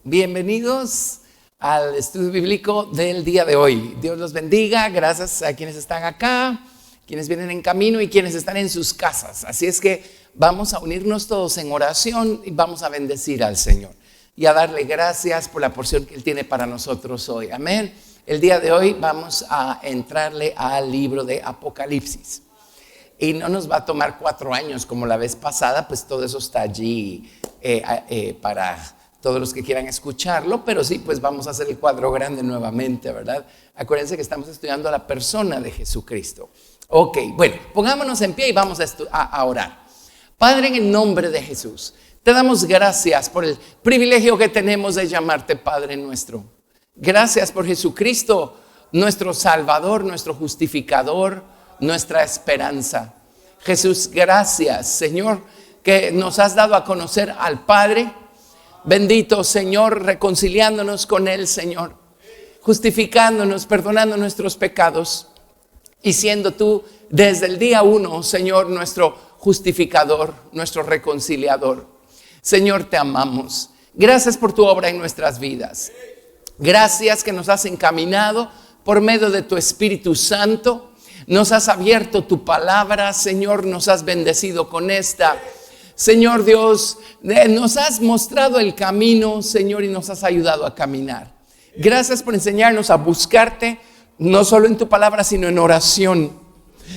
Bienvenidos al estudio bíblico del día de hoy. Dios los bendiga, gracias a quienes están acá, quienes vienen en camino y quienes están en sus casas. Así es que vamos a unirnos todos en oración y vamos a bendecir al Señor y a darle gracias por la porción que Él tiene para nosotros hoy. Amén. El día de hoy vamos a entrarle al libro de Apocalipsis. Y no nos va a tomar 4 años como la vez pasada, pues todo eso está allí para todos los que quieran escucharlo, pero sí, pues vamos a hacer el cuadro grande nuevamente, ¿verdad? Acuérdense que estamos estudiando a la persona de Jesucristo. Ok, bueno, pongámonos en pie y vamos a orar. Padre, en el nombre de Jesús, te damos gracias por el privilegio que tenemos de llamarte Padre nuestro. Gracias por Jesucristo, nuestro Salvador, nuestro justificador, nuestra esperanza. Jesús, gracias, Señor, que nos has dado a conocer al Padre. Bendito, Señor, reconciliándonos con Él, Señor, justificándonos, perdonando nuestros pecados y siendo tú desde el día 1, Señor, nuestro justificador, nuestro reconciliador. Señor, te amamos. Gracias por tu obra en nuestras vidas. Gracias que nos has encaminado por medio de tu Espíritu Santo. Nos has abierto tu palabra, Señor, nos has bendecido con esta. Señor Dios, nos has mostrado el camino, Señor, y nos has ayudado a caminar. Gracias por enseñarnos a buscarte, no solo en tu palabra, sino en oración.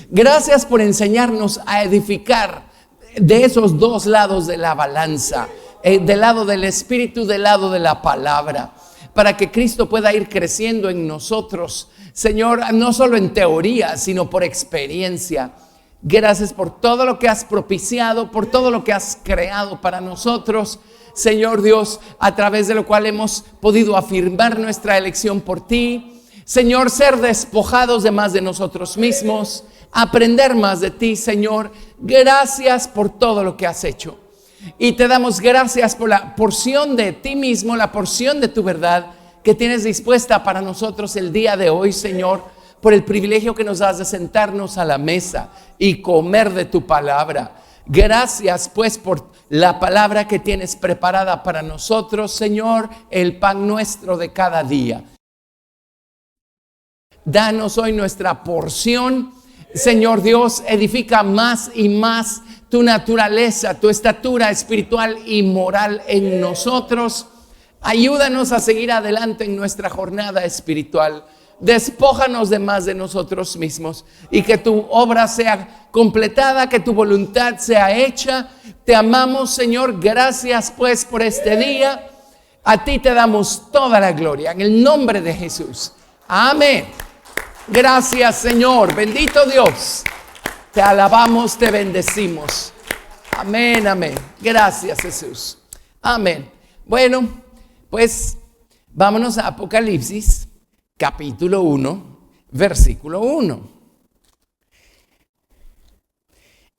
Gracias por enseñarnos a edificar de esos dos lados de la balanza, del lado del Espíritu, del lado de la palabra, para que Cristo pueda ir creciendo en nosotros. Señor, no solo en teoría, sino por experiencia. Gracias por todo lo que has propiciado, por todo lo que has creado para nosotros, Señor Dios, a través de lo cual hemos podido afirmar nuestra elección por ti. Señor, ser despojados de más de nosotros mismos, aprender más de ti, Señor. Gracias por todo lo que has hecho. Y te damos gracias por la porción de ti mismo, la porción de tu verdad que tienes dispuesta para nosotros el día de hoy, Señor, por el privilegio que nos das de sentarnos a la mesa y comer de tu palabra. Gracias pues por la palabra que tienes preparada para nosotros, Señor, el pan nuestro de cada día. Danos hoy nuestra porción, Señor Dios, edifica más y más tu naturaleza, tu estatura espiritual y moral en nosotros. Ayúdanos a seguir adelante en nuestra jornada espiritual. Despójanos de más de nosotros mismos y que tu obra sea completada, que tu voluntad sea hecha. Te amamos, Señor. Gracias pues por este día. A ti te damos toda la gloria en el nombre de Jesús. Amén. Gracias, Señor. Bendito Dios. Te alabamos, te bendecimos. Amén, amén. Gracias, Jesús. Amén. Bueno, pues vámonos a Apocalipsis, capítulo 1, versículo 1.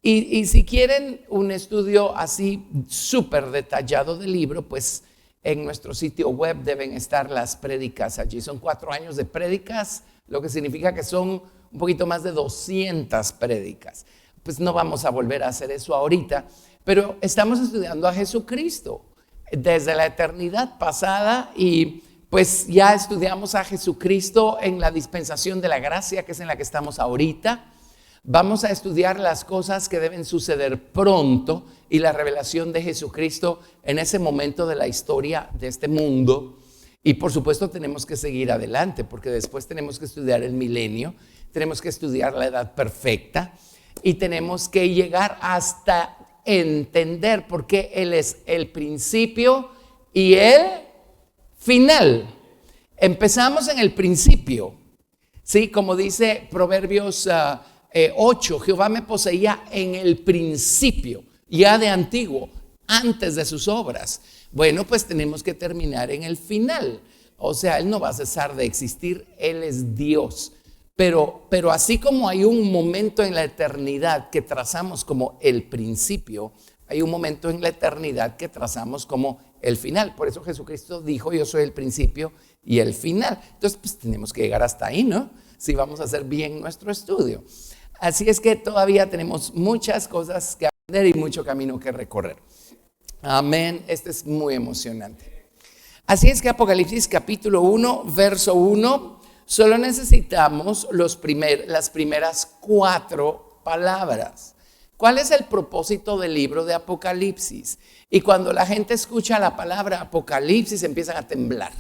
Y si quieren un estudio así súper detallado del libro, pues en nuestro sitio web deben estar las prédicas allí. Son 4 años de prédicas, lo que significa que son un poquito más de 200 prédicas. Pues no vamos a volver a hacer eso ahorita, pero estamos estudiando a Jesucristo desde la eternidad pasada y pues ya estudiamos a Jesucristo en la dispensación de la gracia, que es en la que estamos ahorita. Vamos a estudiar las cosas que deben suceder pronto y la revelación de Jesucristo en ese momento de la historia de este mundo. Y por supuesto tenemos que seguir adelante, porque después tenemos que estudiar el milenio, tenemos que estudiar la edad perfecta y tenemos que llegar hasta entender por qué Él es el principio y el final. Empezamos en el principio, ¿sí? Como dice Proverbios 8, Jehová me poseía en el principio, ya de antiguo, antes de sus obras. Bueno, pues tenemos que terminar en el final. O sea, Él no va a cesar de existir, Él es Dios. Pero así como hay un momento en la eternidad que trazamos como el principio, hay un momento en la eternidad que trazamos como el final. Por eso Jesucristo dijo, yo soy el principio y el final. Entonces, pues tenemos que llegar hasta ahí, ¿no? Si vamos a hacer bien nuestro estudio. Así es que todavía tenemos muchas cosas que aprender y mucho camino que recorrer. Amén. Este es muy emocionante. Así es que Apocalipsis capítulo 1, verso 1, solo necesitamos las primeras 4 palabras. ¿Cuál es el propósito del libro de Apocalipsis? Y cuando la gente escucha la palabra Apocalipsis empiezan a temblar,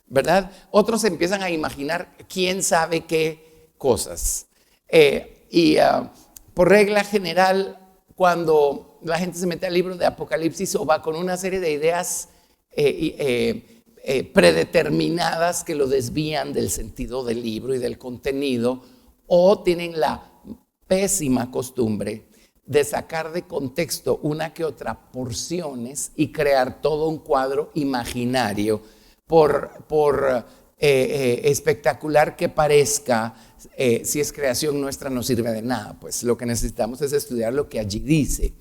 ¿verdad? Otros empiezan a imaginar quién sabe qué cosas. Por regla general, cuando la gente se mete al libro de Apocalipsis o va con una serie de ideas predeterminadas que lo desvían del sentido del libro y del contenido, o tienen la pésima costumbre de sacar de contexto una que otra porciones y crear todo un cuadro imaginario por espectacular que parezca. Si es creación nuestra no sirve de nada, pues lo que necesitamos es estudiar lo que allí dice.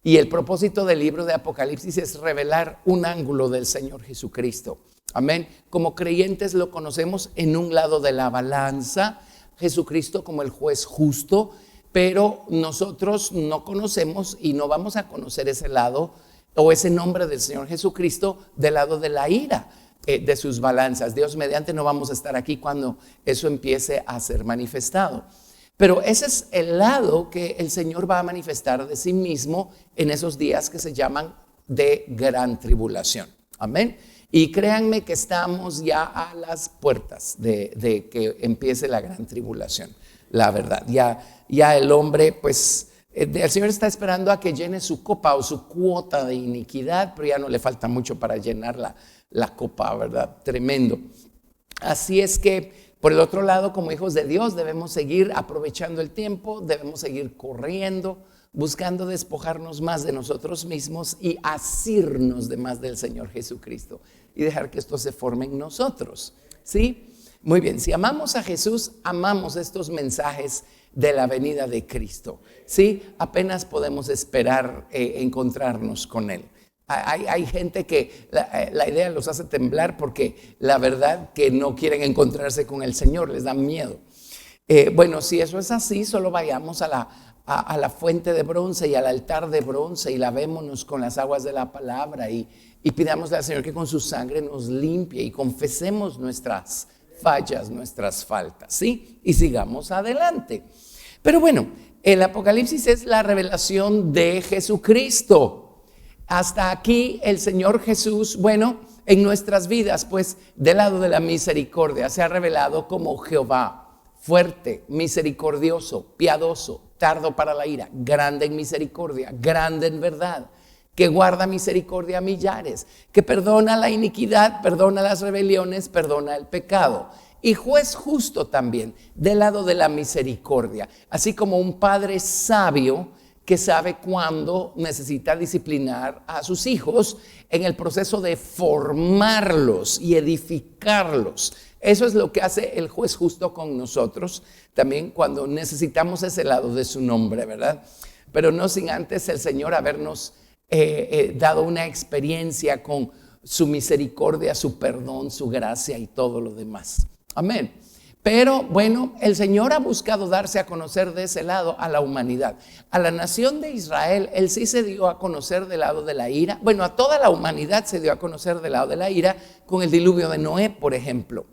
Y el propósito del libro de Apocalipsis es revelar un ángulo del Señor Jesucristo. Amén. Como creyentes lo conocemos en un lado de la balanza, Jesucristo como el juez justo, pero nosotros no conocemos y no vamos a conocer ese lado o ese nombre del Señor Jesucristo del lado de la ira, de sus balanzas. Dios mediante no vamos a estar aquí cuando eso empiece a ser manifestado. Pero ese es el lado que el Señor va a manifestar de sí mismo en esos días que se llaman de gran tribulación. Amén. Y créanme que estamos ya a las puertas de que empiece la gran tribulación. La verdad, ya el hombre, pues, el Señor está esperando a que llene su copa o su cuota de iniquidad, pero ya no le falta mucho para llenar la copa, ¿verdad? Tremendo. Así es que, por el otro lado, como hijos de Dios, debemos seguir aprovechando el tiempo, debemos seguir corriendo, buscando despojarnos más de nosotros mismos y asirnos de más del Señor Jesucristo y dejar que esto se forme en nosotros, ¿sí? Muy bien, si amamos a Jesús, amamos estos mensajes de la venida de Cristo, ¿sí? Apenas podemos esperar encontrarnos con Él. Hay gente que la idea los hace temblar porque la verdad que no quieren encontrarse con el Señor, les da miedo. Bueno, si eso es así, solo vayamos a la fuente de bronce y al altar de bronce y lavémonos con las aguas de la palabra y pidámosle al Señor que con su sangre nos limpie y confesemos nuestras fallas, nuestras faltas, ¿sí? Y sigamos adelante. Pero bueno, el Apocalipsis es la revelación de Jesucristo. Hasta aquí el Señor Jesús, bueno, en nuestras vidas, pues del lado de la misericordia, se ha revelado como Jehová, fuerte, misericordioso, piadoso, tardo para la ira, grande en misericordia, grande en verdad, que guarda misericordia a millares, que perdona la iniquidad, perdona las rebeliones, perdona el pecado. Y juez justo también, del lado de la misericordia, así como un padre sabio que sabe cuándo necesita disciplinar a sus hijos en el proceso de formarlos y edificarlos. Eso es lo que hace el juez justo con nosotros, también cuando necesitamos ese lado de su nombre, ¿verdad? Pero no sin antes el Señor habernos dado una experiencia con su misericordia, su perdón, su gracia y todo lo demás. Amén. Pero bueno, el Señor ha buscado darse a conocer de ese lado a la humanidad. A la nación de Israel, Él sí se dio a conocer del lado de la ira. Bueno, a toda la humanidad se dio a conocer del lado de la ira con el diluvio de Noé, por ejemplo.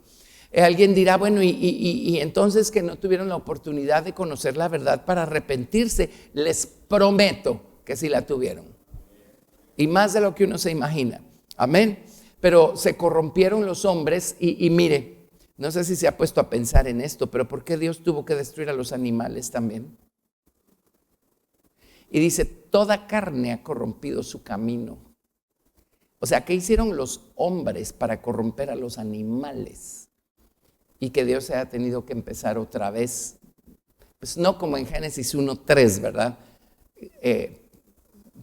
Alguien dirá, bueno, y entonces que no tuvieron la oportunidad de conocer la verdad para arrepentirse. Les prometo que sí la tuvieron. Y más de lo que uno se imagina. Amén. Pero se corrompieron los hombres y mire, no sé si se ha puesto a pensar en esto, pero ¿por qué Dios tuvo que destruir a los animales también? Y dice, toda carne ha corrompido su camino. O sea, ¿qué hicieron los hombres para corromper a los animales? Y que Dios haya tenido que empezar otra vez, pues no como en Génesis 1:3, ¿verdad?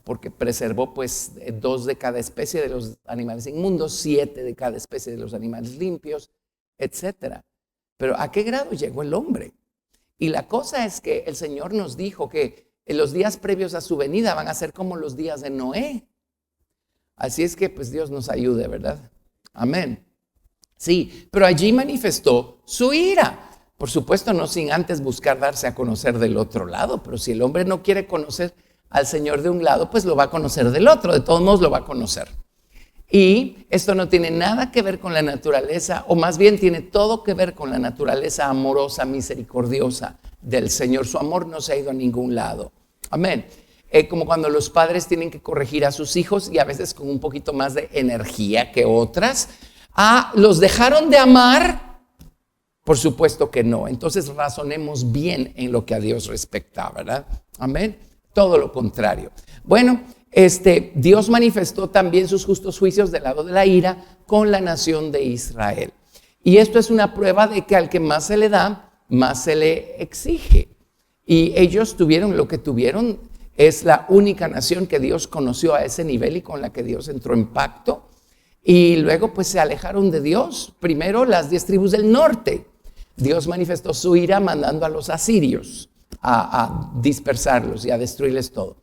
Porque preservó pues 2 de cada especie de los animales inmundos, 7 de cada especie de los animales limpios, etcétera. Pero ¿a qué grado llegó el hombre? Y la cosa es que el Señor nos dijo que en los días previos a su venida van a ser como los días de Noé. Así es que pues Dios nos ayude, ¿verdad? Amén. Sí, pero allí manifestó su ira. Por supuesto, no sin antes buscar darse a conocer del otro lado, pero si el hombre no quiere conocer al Señor de un lado, pues lo va a conocer del otro, de todos modos lo va a conocer. Y esto no tiene nada que ver con la naturaleza, o más bien tiene todo que ver con la naturaleza amorosa, misericordiosa del Señor. Su amor no se ha ido a ningún lado. Amén. Como cuando los padres tienen que corregir a sus hijos y a veces con un poquito más de energía que otras. ¿Los dejaron de amar? Por supuesto que no. Entonces razonemos bien en lo que a Dios respecta, ¿verdad? Amén. Todo lo contrario. Bueno, Dios manifestó también sus justos juicios del lado de la ira con la nación de Israel. Y esto es una prueba de que al que más se le da, más se le exige. Y ellos tuvieron lo que tuvieron. Es la única nación que Dios conoció a ese nivel y con la que Dios entró en pacto. Y luego pues se alejaron de Dios. Primero las 10 tribus del norte. Dios manifestó su ira mandando a los asirios a dispersarlos y a destruirles todo.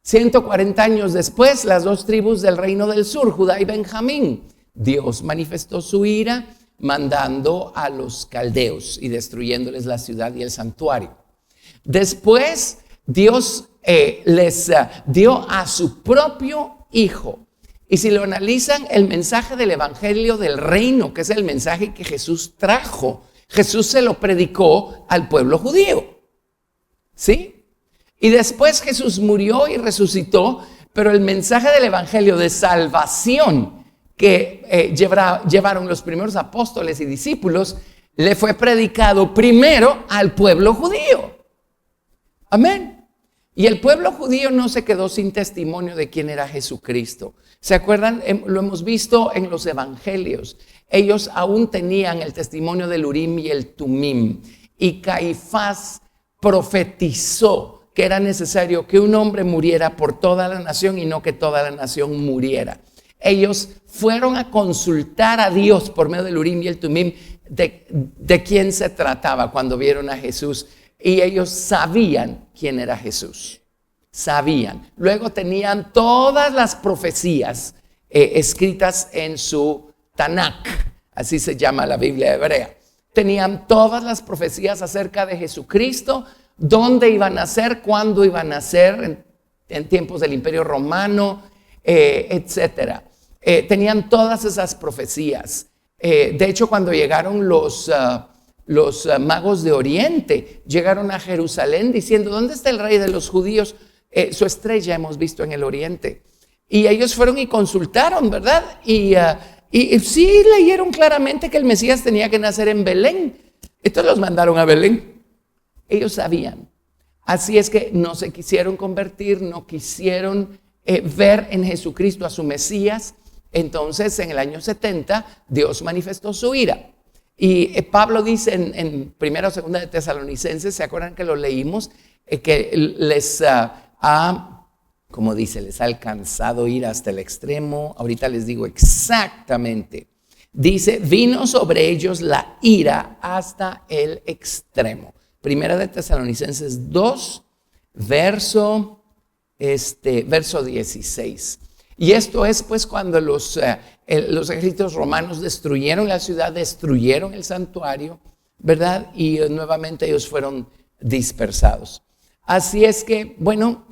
140 años después, las 2 tribus del reino del sur, Judá y Benjamín. Dios manifestó su ira mandando a los caldeos y destruyéndoles la ciudad y el santuario. Después Dios les dio a su propio Hijo. Y si lo analizan, el mensaje del evangelio del reino, que es el mensaje que Jesús trajo, Jesús se lo predicó al pueblo judío. ¿Sí? Y después Jesús murió y resucitó, pero el mensaje del evangelio de salvación que llevaron los primeros apóstoles y discípulos, le fue predicado primero al pueblo judío. Amén. Y el pueblo judío no se quedó sin testimonio de quién era Jesucristo. ¿Se acuerdan? Lo hemos visto en los evangelios. Ellos aún tenían el testimonio del Urim y el Tumim. Y Caifás profetizó que era necesario que un hombre muriera por toda la nación y no que toda la nación muriera. Ellos fueron a consultar a Dios por medio del Urim y el Tumim de quién se trataba cuando vieron a Jesús. Y ellos sabían quién era Jesús. Sabían. Luego tenían todas las profecías escritas en su Tanakh. Así se llama la Biblia hebrea. Tenían todas las profecías acerca de Jesucristo, dónde iban a nacer, cuándo iban a nacer, en tiempos del Imperio Romano, etcétera. Tenían todas esas profecías. De hecho, cuando llegaron los magos de Oriente, llegaron a Jerusalén diciendo: ¿dónde está el rey de los judíos? Su estrella hemos visto en el Oriente. Y ellos fueron y consultaron, ¿verdad? Y sí leyeron claramente que el Mesías tenía que nacer en Belén. Entonces los mandaron a Belén. Ellos sabían. Así es que no se quisieron convertir, no quisieron ver en Jesucristo a su Mesías. Entonces en el año 70 Dios manifestó su ira. Y Pablo dice en 1 o 2 de Tesalonicenses, ¿se acuerdan que lo leímos? Que les como dice, les ha alcanzado ira hasta el extremo. Ahorita les digo exactamente. Dice: vino sobre ellos la ira hasta el extremo. 1 de Tesalonicenses 2, verso 16. Y esto es pues cuando los ejércitos romanos destruyeron la ciudad, destruyeron el santuario, ¿verdad? Y nuevamente ellos fueron dispersados. Así es que, bueno,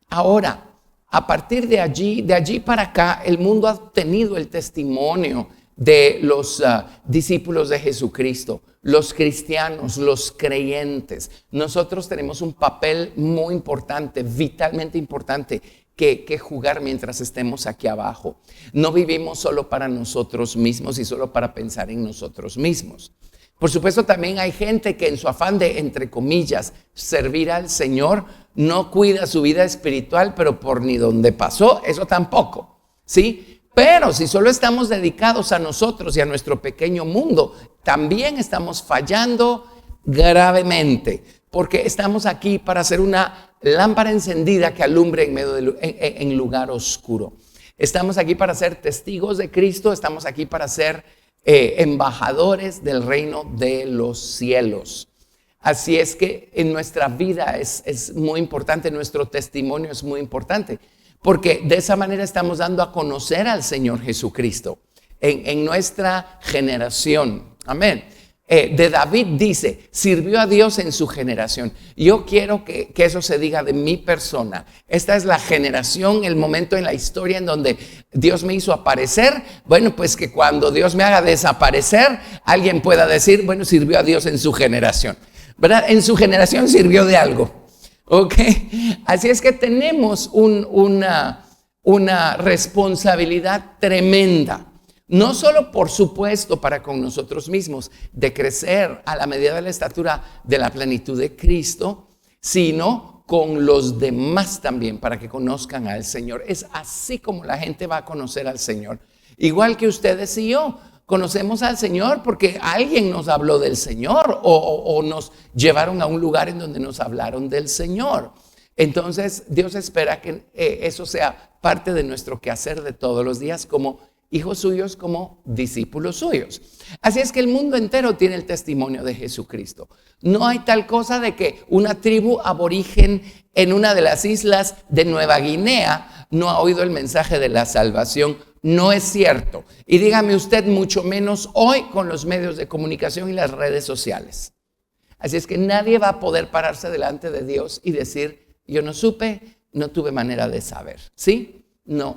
ahora, a partir de allí para acá, el mundo ha tenido el testimonio de los discípulos de Jesucristo, los cristianos, los creyentes. Nosotros tenemos un papel muy importante, vitalmente importante, que jugar mientras estemos aquí abajo. No vivimos solo para nosotros mismos y solo para pensar en nosotros mismos. Por supuesto, también hay gente que en su afán de, entre comillas, servir al Señor, no cuida su vida espiritual, pero por ni donde pasó, eso tampoco, ¿sí? Pero si solo estamos dedicados a nosotros y a nuestro pequeño mundo, también estamos fallando gravemente, porque estamos aquí para hacer una lámpara encendida que alumbre en lugar oscuro. Estamos aquí para ser testigos de Cristo, estamos aquí para ser embajadores del reino de los cielos. Así es que en nuestra vida es muy importante, nuestro testimonio es muy importante, porque de esa manera estamos dando a conocer al Señor Jesucristo en nuestra generación. Amén. de David dice, sirvió a Dios en su generación. Yo quiero que eso se diga de mi persona. Esta es la generación, el momento en la historia en donde Dios me hizo aparecer. Bueno, pues que cuando Dios me haga desaparecer, alguien pueda decir, bueno, sirvió a Dios en su generación, ¿verdad? En su generación sirvió de algo, ¿ok? Así es que tenemos una responsabilidad tremenda. No solo, por supuesto, para con nosotros mismos, de crecer a la medida de la estatura de la plenitud de Cristo, sino con los demás también, para que conozcan al Señor. Es así como la gente va a conocer al Señor. Igual que ustedes y yo, conocemos al Señor porque alguien nos habló del Señor o nos llevaron a un lugar en donde nos hablaron del Señor. Entonces, Dios espera que eso sea parte de nuestro quehacer de todos los días como hijos suyos, como discípulos suyos. Así es que el mundo entero tiene el testimonio de Jesucristo. No hay tal cosa de que una tribu aborigen en una de las islas de Nueva Guinea no ha oído el mensaje de la salvación. No es cierto. Y dígame usted, mucho menos hoy con los medios de comunicación y las redes sociales. Así es que nadie va a poder pararse delante de Dios y decir, yo no supe, no tuve manera de saber, ¿sí? No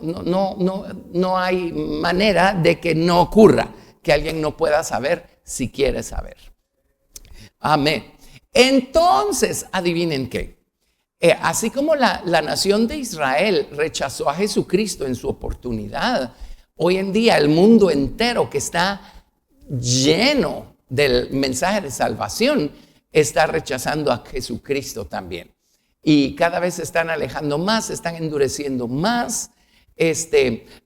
hay manera de que no ocurra, que alguien no pueda saber si quiere saber. Amén. Entonces, adivinen qué. Así como la nación de Israel rechazó a Jesucristo en su oportunidad, hoy en día el mundo entero, que está lleno del mensaje de salvación, está rechazando a Jesucristo también. Y cada vez se están alejando más, se están endureciendo más.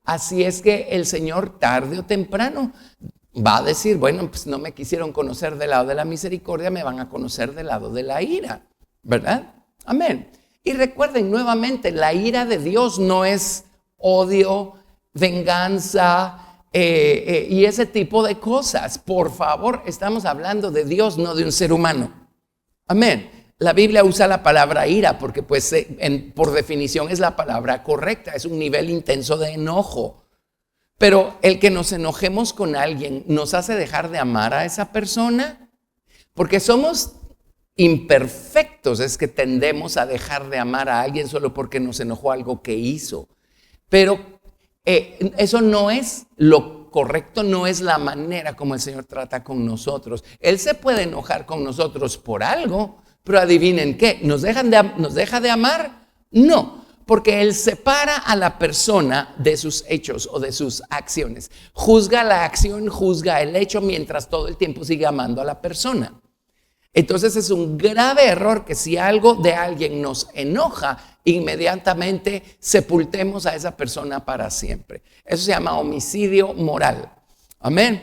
Así es que el Señor tarde o temprano va a decir, bueno, pues no me quisieron conocer del lado de la misericordia, me van a conocer del lado de la ira, ¿verdad? Amén. Y recuerden nuevamente, la ira de Dios no es odio, venganza y ese tipo de cosas. Por favor, estamos hablando de Dios, no de un ser humano. Amén. La Biblia usa la palabra ira porque pues por definición es la palabra correcta, es un nivel intenso de enojo. Pero el que nos enojemos con alguien nos hace dejar de amar a esa persona, porque somos imperfectos, es que tendemos a dejar de amar a alguien solo porque nos enojó algo que hizo. Pero eso no es lo correcto, no es la manera como el Señor trata con nosotros. Él se puede enojar con nosotros por algo, pero adivinen qué, ¿nos deja de amar? No, porque Él separa a la persona de sus hechos o de sus acciones. Juzga la acción, juzga el hecho, mientras todo el tiempo sigue amando a la persona. Entonces es un grave error que si algo de alguien nos enoja, inmediatamente sepultemos a esa persona para siempre. Eso se llama homicidio moral. Amén.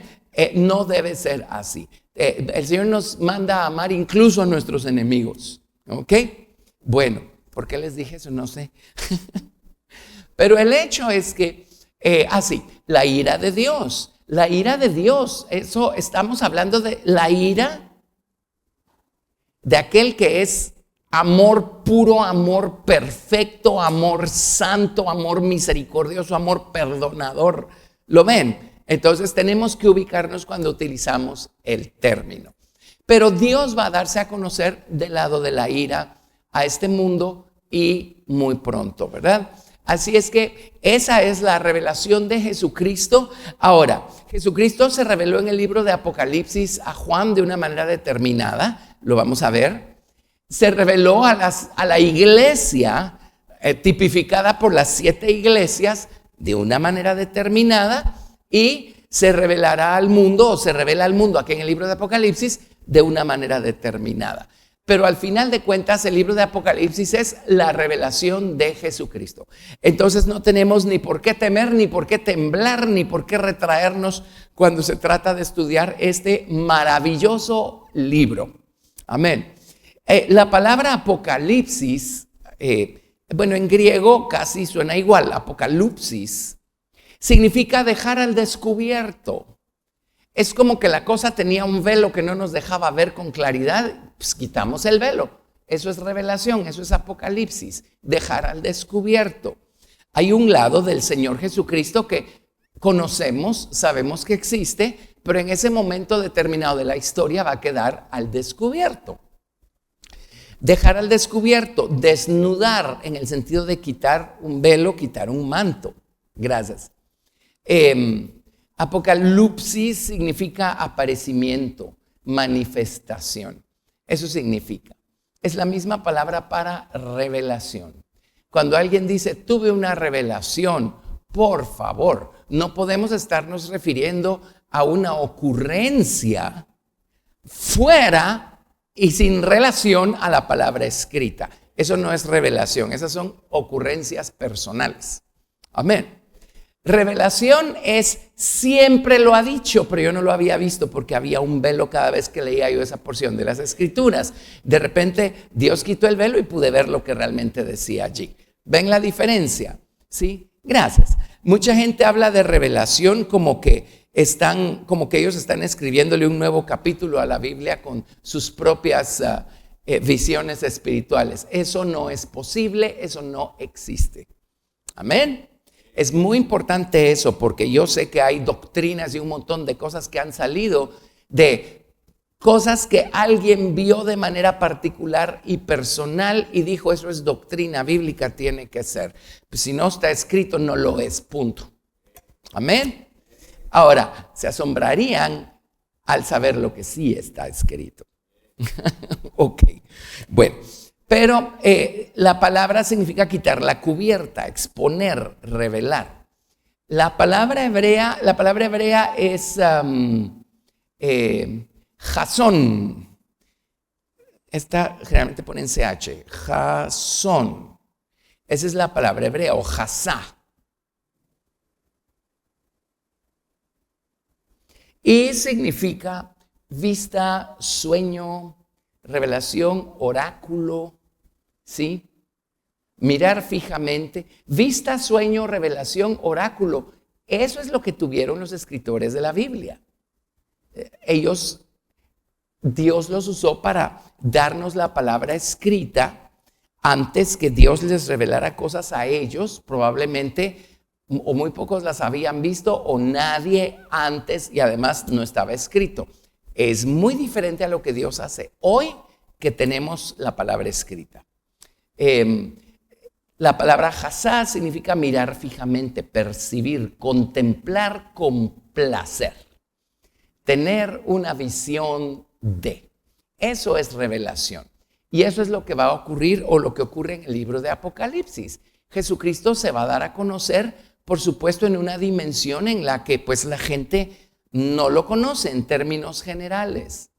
No debe ser así. El Señor nos manda a amar incluso a nuestros enemigos. ¿Ok? Bueno, ¿por qué les dije eso? No sé. Pero el hecho es que, así, la ira de Dios. La ira de Dios, eso estamos hablando de la ira de aquel que es amor puro, amor perfecto, amor santo, amor misericordioso, amor perdonador. ¿Lo ven? Entonces tenemos que ubicarnos cuando utilizamos el término. Pero Dios va a darse a conocer del lado de la ira a este mundo y muy pronto, ¿verdad? Así es que esa es la revelación de Jesucristo. Ahora, Jesucristo se reveló en el libro de Apocalipsis a Juan de una manera determinada, lo vamos a ver. Se reveló a la iglesia tipificada por las 7 iglesias de una manera determinada y se revelará al mundo o se revela al mundo aquí en el libro de Apocalipsis de una manera determinada. Pero al final de cuentas el libro de Apocalipsis es la revelación de Jesucristo. Entonces no tenemos ni por qué temer, ni por qué temblar, ni por qué retraernos cuando se trata de estudiar este maravilloso libro. Amén. La palabra Apocalipsis, bueno, en griego casi suena igual, apocalipsis, significa dejar al descubierto. Es como que la cosa tenía un velo que no nos dejaba ver con claridad, pues quitamos el velo. Eso es revelación, eso es Apocalipsis, dejar al descubierto. Hay un lado del Señor Jesucristo que conocemos, sabemos que existe, pero en ese momento determinado de la historia va a quedar al descubierto. Dejar al descubierto, desnudar en el sentido de quitar un velo, quitar un manto. Gracias. Apocalipsis significa aparecimiento, manifestación. Eso significa. Es la misma palabra para revelación. Cuando alguien dice, tuve una revelación, por favor, no podemos estarnos refiriendo a una ocurrencia fuera y sin relación a la palabra escrita. Eso no es revelación, esas son ocurrencias personales. Amén. Revelación es, siempre lo ha dicho, pero yo no lo había visto porque había un velo cada vez que leía yo esa porción de las Escrituras. De repente Dios quitó el velo y pude ver lo que realmente decía allí. ¿Ven la diferencia? ¿Sí? Gracias. Mucha gente habla de revelación como que ellos están escribiéndole un nuevo capítulo a la Biblia con sus propias visiones espirituales. Eso no es posible, eso no existe. Amén. Es muy importante eso porque yo sé que hay doctrinas y un montón de cosas que han salido de cosas que alguien vio de manera particular y personal y dijo, eso es doctrina bíblica, tiene que ser. Pues si no está escrito, no lo es, punto. Amén. Ahora, se asombrarían al saber lo que sí está escrito. Ok, bueno. Pero la palabra significa quitar la cubierta, exponer, revelar. La palabra hebrea es jasón. Esta generalmente pone en CH, jasón. Esa es la palabra hebrea, o jasá. Y significa vista, sueño, revelación, oráculo. ¿Sí? Mirar fijamente, vista, sueño, revelación, oráculo. Eso es lo que tuvieron los escritores de la Biblia. Dios los usó para darnos la palabra escrita antes que Dios les revelara cosas a ellos. Probablemente o muy pocos las habían visto o nadie antes y además no estaba escrito. Es muy diferente a lo que Dios hace hoy que tenemos la palabra escrita. La palabra jasá significa mirar fijamente, percibir, contemplar con placer, tener una visión de. Eso es revelación. Y eso es lo que va a ocurrir o lo que ocurre en el libro de Apocalipsis. Jesucristo se va a dar a conocer, por supuesto, en una dimensión en la que pues la gente no lo conoce en términos generales.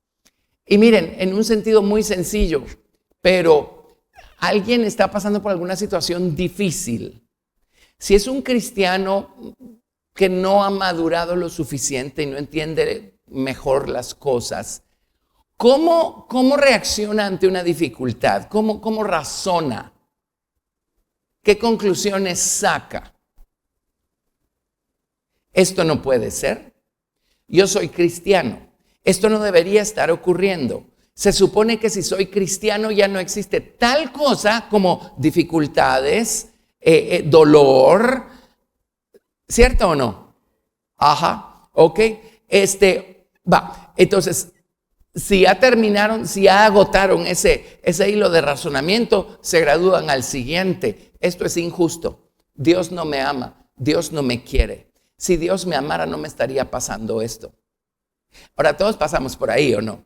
Y miren, en un sentido muy sencillo, pero alguien está pasando por alguna situación difícil. Si es un cristiano que no ha madurado lo suficiente y no entiende mejor las cosas, ¿cómo reacciona ante una dificultad? ¿Cómo razona? ¿Qué conclusiones saca? Esto no puede ser. Yo soy cristiano. Esto no debería estar ocurriendo. Se supone que si soy cristiano ya no existe tal cosa como dificultades, dolor, ¿cierto o no? Ajá, ok. Entonces, si ya terminaron, si ya agotaron ese hilo de razonamiento, se gradúan al siguiente. Esto es injusto. Dios no me ama, Dios no me quiere. Si Dios me amara, no me estaría pasando esto. Ahora, todos pasamos por ahí, ¿o no?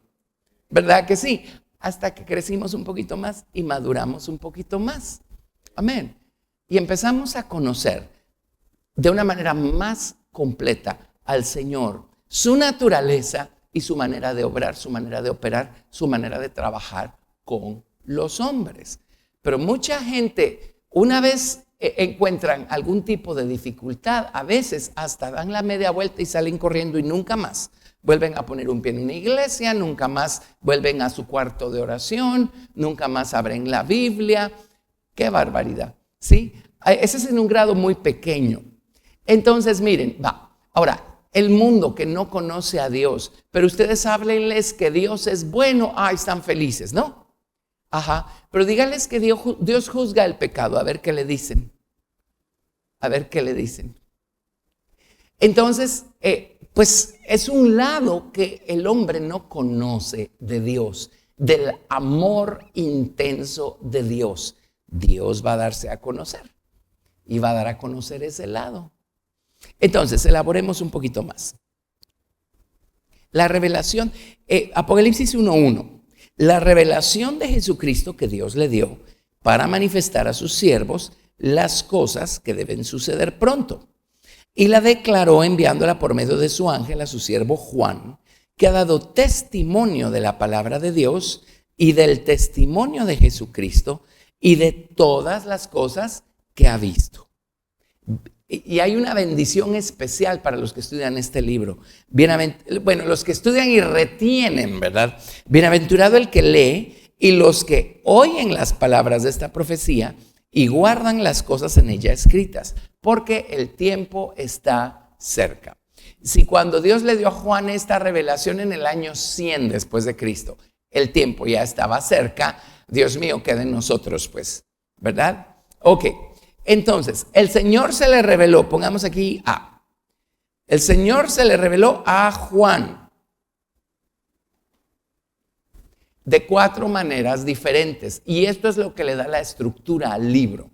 ¿Verdad que sí? Hasta que crecimos un poquito más y maduramos un poquito más. Amén. Y empezamos a conocer de una manera más completa al Señor, su naturaleza y su manera de obrar, su manera de operar, su manera de trabajar con los hombres. Pero mucha gente, una vez encuentran algún tipo de dificultad, a veces hasta dan la media vuelta y salen corriendo y nunca más vuelven a poner un pie en una iglesia, nunca más vuelven a su cuarto de oración, nunca más abren la Biblia. ¡Qué barbaridad! ¿Sí? Ese es en un grado muy pequeño. Entonces, miren, ahora, el mundo que no conoce a Dios, pero ustedes háblenles que Dios es bueno, están felices, ¿no? Ajá, pero díganles que Dios juzga el pecado, a ver qué le dicen. A ver qué le dicen. Entonces, pues es un lado que el hombre no conoce de Dios, del amor intenso de Dios. Dios va a darse a conocer y va a dar a conocer ese lado. Entonces, elaboremos un poquito más. La revelación, Apocalipsis 1:1, la revelación de Jesucristo que Dios le dio para manifestar a sus siervos las cosas que deben suceder pronto. Y la declaró enviándola por medio de su ángel a su siervo Juan, que ha dado testimonio de la palabra de Dios y del testimonio de Jesucristo y de todas las cosas que ha visto. Y hay una bendición especial para los que estudian este libro. Bueno, los que estudian y retienen, ¿verdad? Bienaventurado el que lee y los que oyen las palabras de esta profecía y guardan las cosas en ella escritas, porque el tiempo está cerca. Si cuando Dios le dio a Juan esta revelación en el año 100 después de Cristo, el tiempo ya estaba cerca, Dios mío, quede en nosotros, pues, ¿verdad? Ok, entonces, el Señor se le reveló, pongamos aquí A. El Señor se le reveló a Juan de 4 maneras diferentes, y esto es lo que le da la estructura al libro.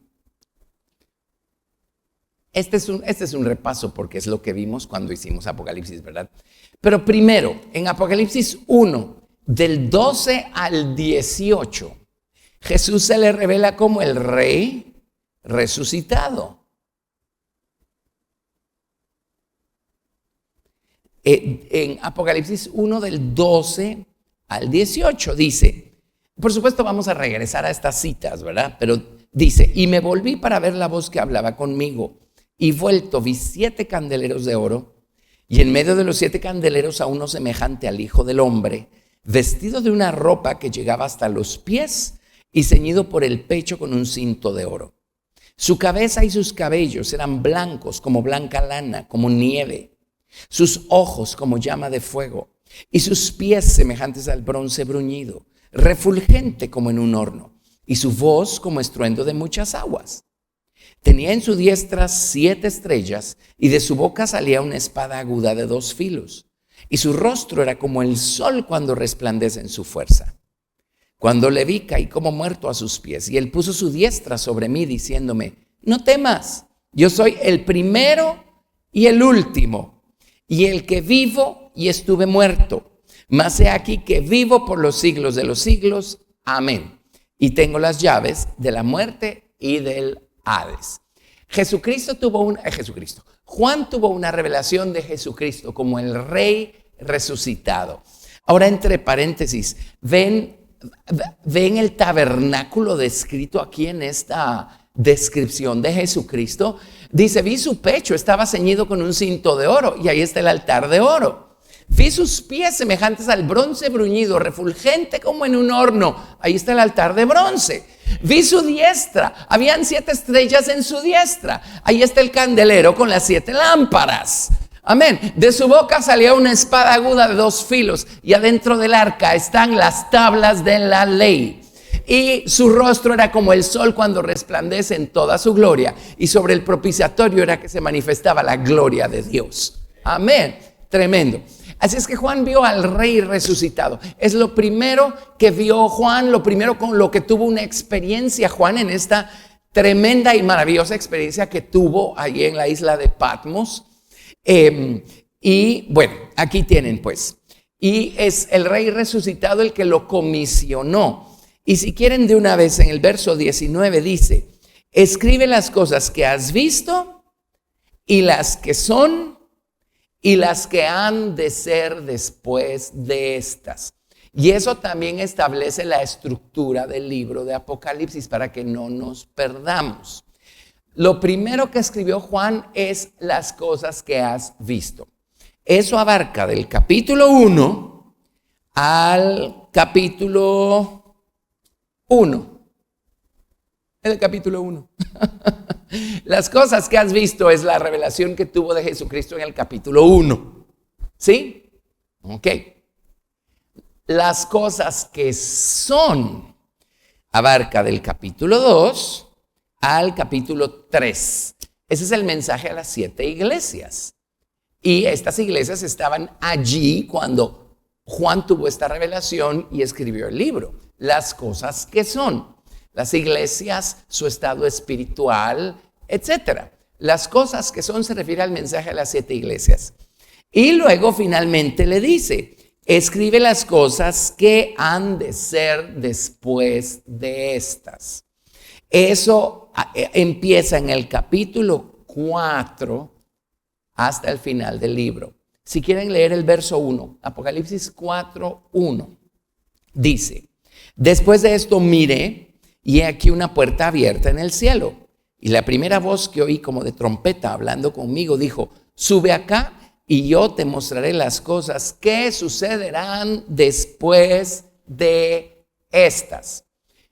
Este es un repaso porque es lo que vimos cuando hicimos Apocalipsis, ¿verdad? Pero primero, en Apocalipsis 1, del 12 al 18, Jesús se le revela como el Rey resucitado. En Apocalipsis 1, del 12 al 18 dice, por supuesto vamos a regresar a estas citas, ¿verdad? Pero dice, y me volví para ver la voz que hablaba conmigo, y vuelto vi 7 candeleros de oro, y en medio de los 7 candeleros a uno semejante al Hijo del Hombre, vestido de una ropa que llegaba hasta los pies y ceñido por el pecho con un cinto de oro. Su cabeza y sus cabellos eran blancos como blanca lana, como nieve, sus ojos como llama de fuego, y sus pies semejantes al bronce bruñido, refulgente como en un horno, y su voz como estruendo de muchas aguas. Tenía en su diestra 7 estrellas, y de su boca salía una espada aguda de 2 filos, y su rostro era como el sol cuando resplandece en su fuerza. Cuando le vi, caí como muerto a sus pies, y él puso su diestra sobre mí, diciéndome, no temas, yo soy el primero y el último, y el que vivo y estuve muerto, mas he aquí que vivo por los siglos de los siglos, amén. Y tengo las llaves de la muerte y del Hades. Juan tuvo una revelación de Jesucristo como el Rey resucitado. Ahora, entre paréntesis, ven el tabernáculo descrito aquí en esta descripción de Jesucristo. Dice, vi su pecho, estaba ceñido con un cinto de oro, y ahí está el altar de oro. Vi sus pies semejantes al bronce bruñido, refulgente como en un horno, ahí está el altar de bronce. Vi su diestra, habían 7 estrellas en su diestra, ahí está el candelero con las 7 lámparas. Amén. De su boca salía una espada aguda de 2 filos, y adentro del arca están las tablas de la ley. Y su rostro era como el sol cuando resplandece en toda su gloria, y sobre el propiciatorio era que se manifestaba la gloria de Dios. Amén. Tremendo. Así es que Juan vio al Rey resucitado. Es lo primero que vio Juan, lo primero con lo que tuvo una experiencia Juan en esta tremenda y maravillosa experiencia que tuvo allí en la isla de Patmos. Y bueno, aquí tienen pues. Y es el Rey resucitado el que lo comisionó. Y si quieren de una vez, en el verso 19 dice, escribe las cosas que has visto y las que son y las que han de ser después de estas. Y eso también establece la estructura del libro de Apocalipsis para que no nos perdamos. Lo primero que escribió Juan es las cosas que has visto. Eso abarca del capítulo 1 al capítulo 1. El capítulo 1. Las cosas que has visto es la revelación que tuvo de Jesucristo en el capítulo 1. ¿Sí? Ok. Las cosas que son abarca del capítulo 2 al capítulo 3. Ese es el mensaje a las 7 iglesias. Y estas iglesias estaban allí cuando Juan tuvo esta revelación y escribió el libro. Las cosas que son. Las iglesias, su estado espiritual, etcétera. Las cosas que son se refiere al mensaje a las 7 iglesias. Y luego finalmente le dice, escribe las cosas que han de ser después de estas. Eso empieza en el capítulo 4 hasta el final del libro. Si quieren leer el verso 1, Apocalipsis 4:1, dice, después de esto miré y he aquí una puerta abierta en el cielo. Y la primera voz que oí como de trompeta hablando conmigo dijo, sube acá y yo te mostraré las cosas que sucederán después de estas.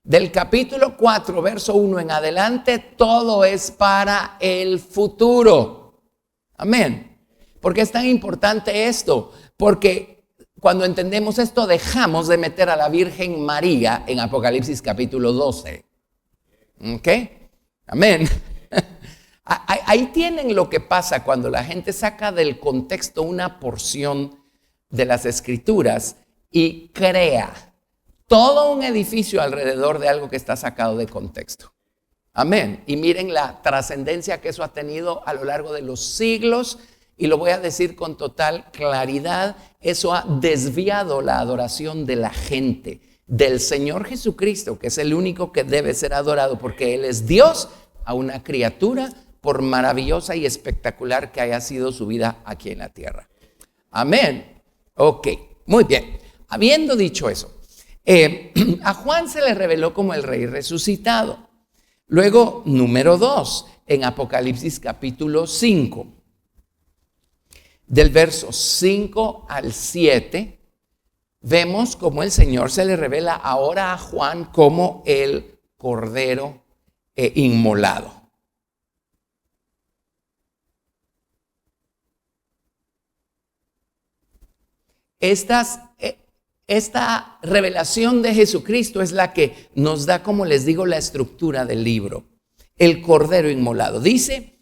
Del capítulo 4, verso 1 en adelante, todo es para el futuro. Amén. ¿Por qué es tan importante esto? Porque cuando entendemos esto, dejamos de meter a la Virgen María en Apocalipsis capítulo 12. ¿Ok? Amén. Ahí tienen lo que pasa cuando la gente saca del contexto una porción de las Escrituras y crea todo un edificio alrededor de algo que está sacado de contexto. Amén. Y miren la trascendencia que eso ha tenido a lo largo de los siglos. Y lo voy a decir con total claridad, eso ha desviado la adoración de la gente, del Señor Jesucristo, que es el único que debe ser adorado porque Él es Dios, a una criatura, por maravillosa y espectacular que haya sido su vida aquí en la tierra. Amén. Ok, muy bien. Habiendo dicho eso, a Juan se le reveló como el Rey resucitado. Luego, número 2, en Apocalipsis capítulo 5. Del verso 5 al 7, vemos cómo el Señor se le revela ahora a Juan como el Cordero inmolado. Esta revelación de Jesucristo es la que nos da, como les digo, la estructura del libro. El Cordero inmolado. Dice,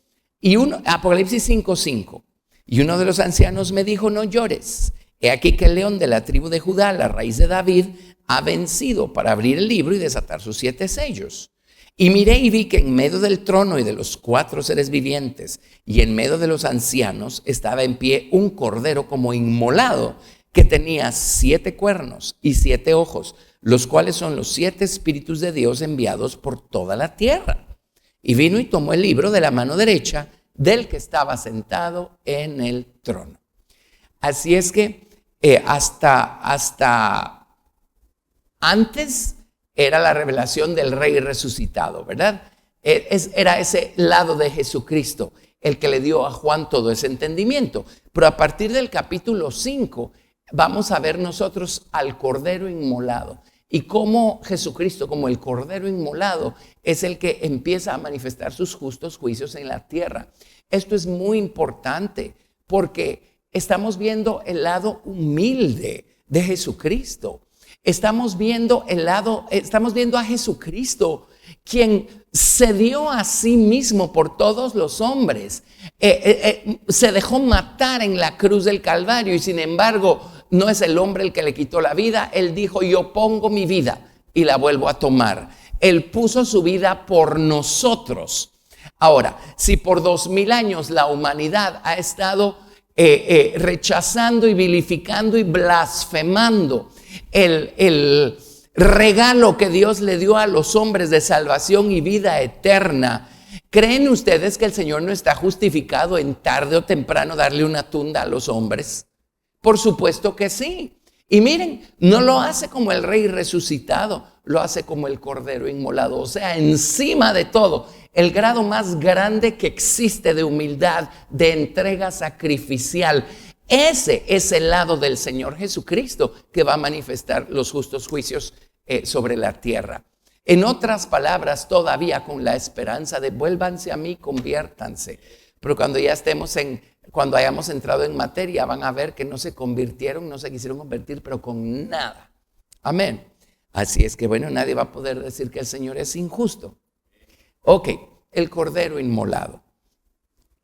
Apocalipsis 5:5. Y uno de los ancianos me dijo, no llores. He aquí que el león de la tribu de Judá, la raíz de David, ha vencido para abrir el libro y desatar sus 7 sellos. Y miré y vi que en medio del trono y de los 4 seres vivientes y en medio de los ancianos estaba en pie un cordero como inmolado que tenía 7 cuernos y 7 ojos, los cuales son los 7 espíritus de Dios enviados por toda la tierra. Y vino y tomó el libro de la mano derecha del que estaba sentado en el trono. Así es que hasta antes era la revelación del Rey resucitado, ¿verdad? Era ese lado de Jesucristo el que le dio a Juan todo ese entendimiento. Pero a partir del capítulo 5 vamos a ver nosotros al Cordero inmolado. Y cómo Jesucristo, como el Cordero inmolado, es el que empieza a manifestar sus justos juicios en la tierra. Esto es muy importante porque estamos viendo el lado humilde de Jesucristo. Estamos viendo a Jesucristo, quien se dio a sí mismo por todos los hombres. Se dejó matar en la cruz del Calvario y sin embargo no es el hombre el que le quitó la vida. Él dijo, yo pongo mi vida y la vuelvo a tomar. Él puso su vida por nosotros. Ahora, si por 2000 años la humanidad ha estado rechazando y vilificando y blasfemando el regalo que Dios le dio a los hombres de salvación y vida eterna, ¿creen ustedes que el Señor no está justificado en tarde o temprano darle una tunda a los hombres? Por supuesto que sí. Y miren, no lo hace como el Rey resucitado, lo hace como el Cordero inmolado. O sea, encima de todo, el grado más grande que existe de humildad, de entrega sacrificial. Ese es el lado del Señor Jesucristo que va a manifestar los justos juicios sobre la tierra. En otras palabras, todavía con la esperanza de vuélvanse a mí, conviértanse. Pero cuando hayamos entrado en materia, van a ver que no se convirtieron, no se quisieron convertir, pero con nada. Amén. Así es que bueno, nadie va a poder decir que el Señor es injusto. Ok, el Cordero inmolado.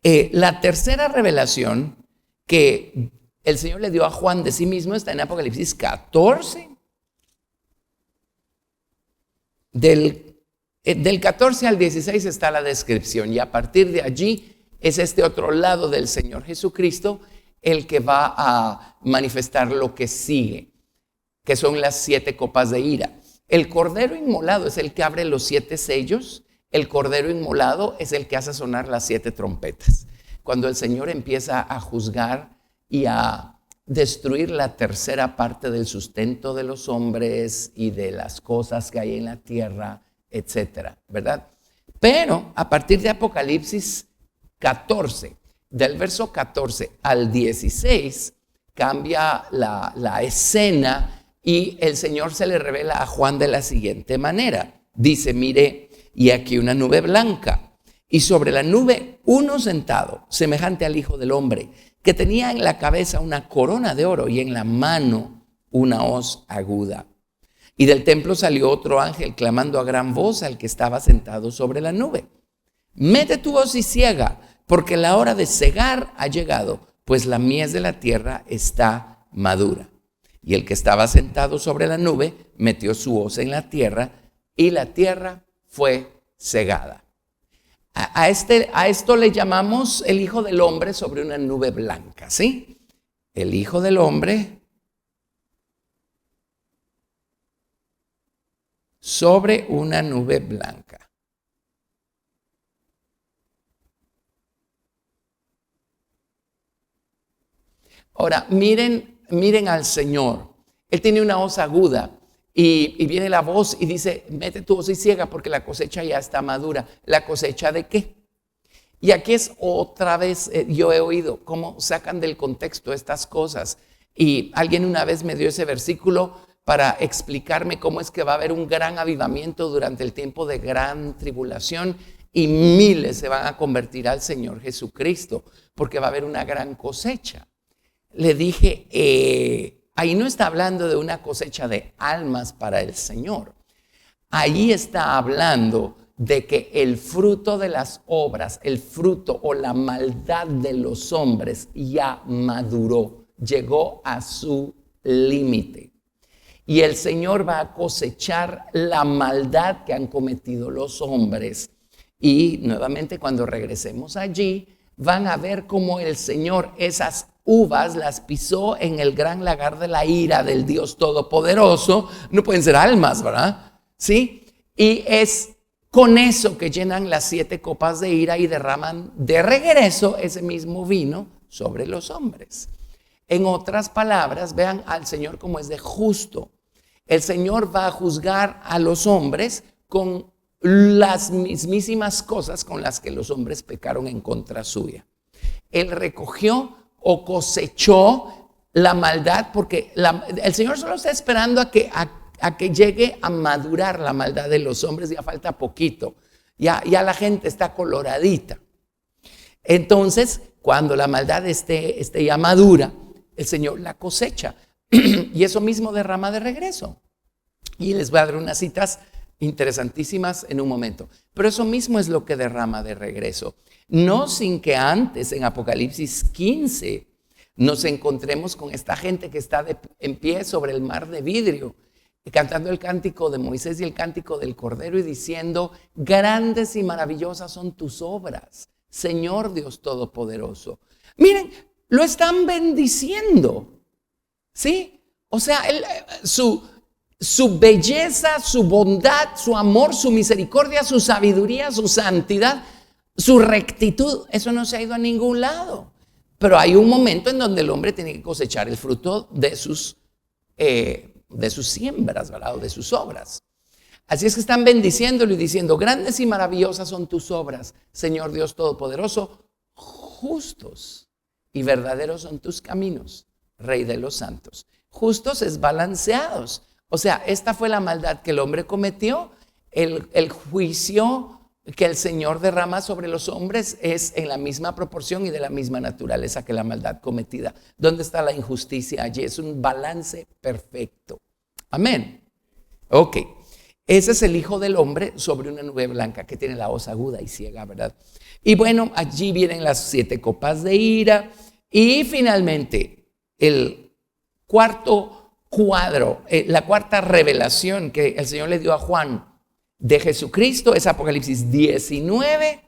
La tercera revelación que el Señor le dio a Juan de sí mismo está en Apocalipsis 14. Del 14 al 16 está la descripción, y a partir de allí es este otro lado del Señor Jesucristo el que va a manifestar lo que sigue, que son las 7 copas de ira. El cordero inmolado es el que abre los 7 sellos. El cordero inmolado es el que hace sonar las 7 trompetas. Cuando el Señor empieza a juzgar y a destruir la tercera parte del sustento de los hombres y de las cosas que hay en la tierra, etcétera, ¿verdad? Pero a partir de Apocalipsis 14, del verso 14 al 16, cambia la escena y el Señor se le revela a Juan de la siguiente manera. Dice, mire, y aquí una nube blanca, y sobre la nube uno sentado, semejante al Hijo del Hombre, que tenía en la cabeza una corona de oro y en la mano una hoz aguda. Y del templo salió otro ángel clamando a gran voz al que estaba sentado sobre la nube: mete tu hoz y ciega, porque la hora de cegar ha llegado, pues la mies de la tierra está madura. Y el que estaba sentado sobre la nube metió su hoz en la tierra, y la tierra fue cegada. A esto le llamamos el Hijo del Hombre sobre una nube blanca, ¿sí? El Hijo del Hombre sobre una nube blanca. Ahora, miren al Señor. Él tiene una hoz aguda y viene la voz y dice: mete tu hoz y ciega, porque la cosecha ya está madura. ¿La cosecha de qué? Y aquí es otra vez, yo he oído cómo sacan del contexto estas cosas. Y alguien una vez me dio ese versículo para explicarme cómo es que va a haber un gran avivamiento durante el tiempo de gran tribulación y miles se van a convertir al Señor Jesucristo, porque va a haber una gran cosecha. Le dije, ahí no está hablando de una cosecha de almas para el Señor. Ahí está hablando de que el fruto de las obras, el fruto o la maldad de los hombres ya maduró, llegó a su límite. Y el Señor va a cosechar la maldad que han cometido los hombres. Y nuevamente, cuando regresemos allí, van a ver cómo el Señor esas uvas las pisó en el gran lagar de la ira del Dios Todopoderoso. No pueden ser almas, ¿verdad? ¿Sí? Y es con eso que llenan las 7 copas de ira y derraman de regreso ese mismo vino sobre los hombres. En otras palabras, vean al Señor como es de justo. El Señor va a juzgar a los hombres con las mismísimas cosas con las que los hombres pecaron en contra suya. Él recogió o cosechó la maldad, porque el Señor solo está esperando a que llegue a madurar la maldad de los hombres. Ya falta poquito, ya la gente está coloradita. Entonces, cuando la maldad esté ya madura, el Señor la cosecha y eso mismo derrama de regreso. Y les voy a dar unas citas interesantísimas en un momento, pero eso mismo es lo que derrama de regreso. No sin que antes, en Apocalipsis 15, nos encontremos con esta gente que está en pie sobre el mar de vidrio, cantando el cántico de Moisés y el cántico del Cordero y diciendo: grandes y maravillosas son tus obras, Señor Dios Todopoderoso. Miren, lo están bendiciendo, ¿sí? O sea, su belleza, su bondad, su amor, su misericordia, su sabiduría, su santidad, su rectitud, eso no se ha ido a ningún lado. Pero hay un momento en donde el hombre tiene que cosechar el fruto de sus siembras, ¿verdad? O de sus obras. Así es que están bendiciéndolo y diciendo: grandes y maravillosas son tus obras, Señor Dios Todopoderoso. Justos y verdaderos son tus caminos, Rey de los santos. Justos es balanceados. O sea, esta fue la maldad que el hombre cometió. El juicio que el Señor derrama sobre los hombres es en la misma proporción y de la misma naturaleza que la maldad cometida. ¿Dónde está la injusticia? Allí es un balance perfecto. Amén. Ok. Ese es el Hijo del Hombre sobre una nube blanca que tiene la hoz aguda y ciega, ¿verdad? Y bueno, allí vienen las 7 copas de ira. Y finalmente, el cuarto cuadro, la cuarta revelación que el Señor le dio a Juan de Jesucristo es Apocalipsis 19,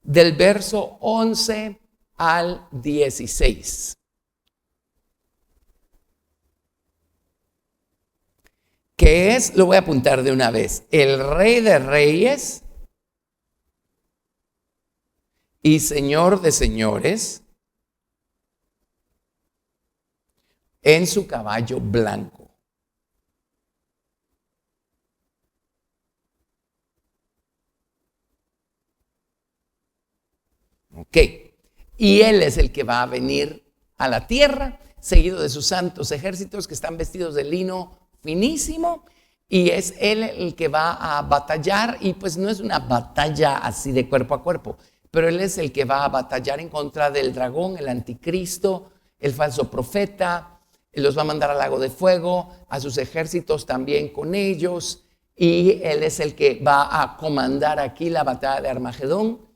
del verso 11 al 16. Que es, lo voy a apuntar de una vez, el Rey de Reyes y Señor de Señores en su caballo blanco. Ok, y Él es el que va a venir a la tierra, seguido de sus santos ejércitos que están vestidos de lino finísimo, y es Él el que va a batallar, y pues no es una batalla así de cuerpo a cuerpo, pero Él es el que va a batallar en contra del dragón, el anticristo, el falso profeta. Él los va a mandar al lago de fuego, a sus ejércitos también con ellos, y Él es el que va a comandar aquí la batalla de Armagedón,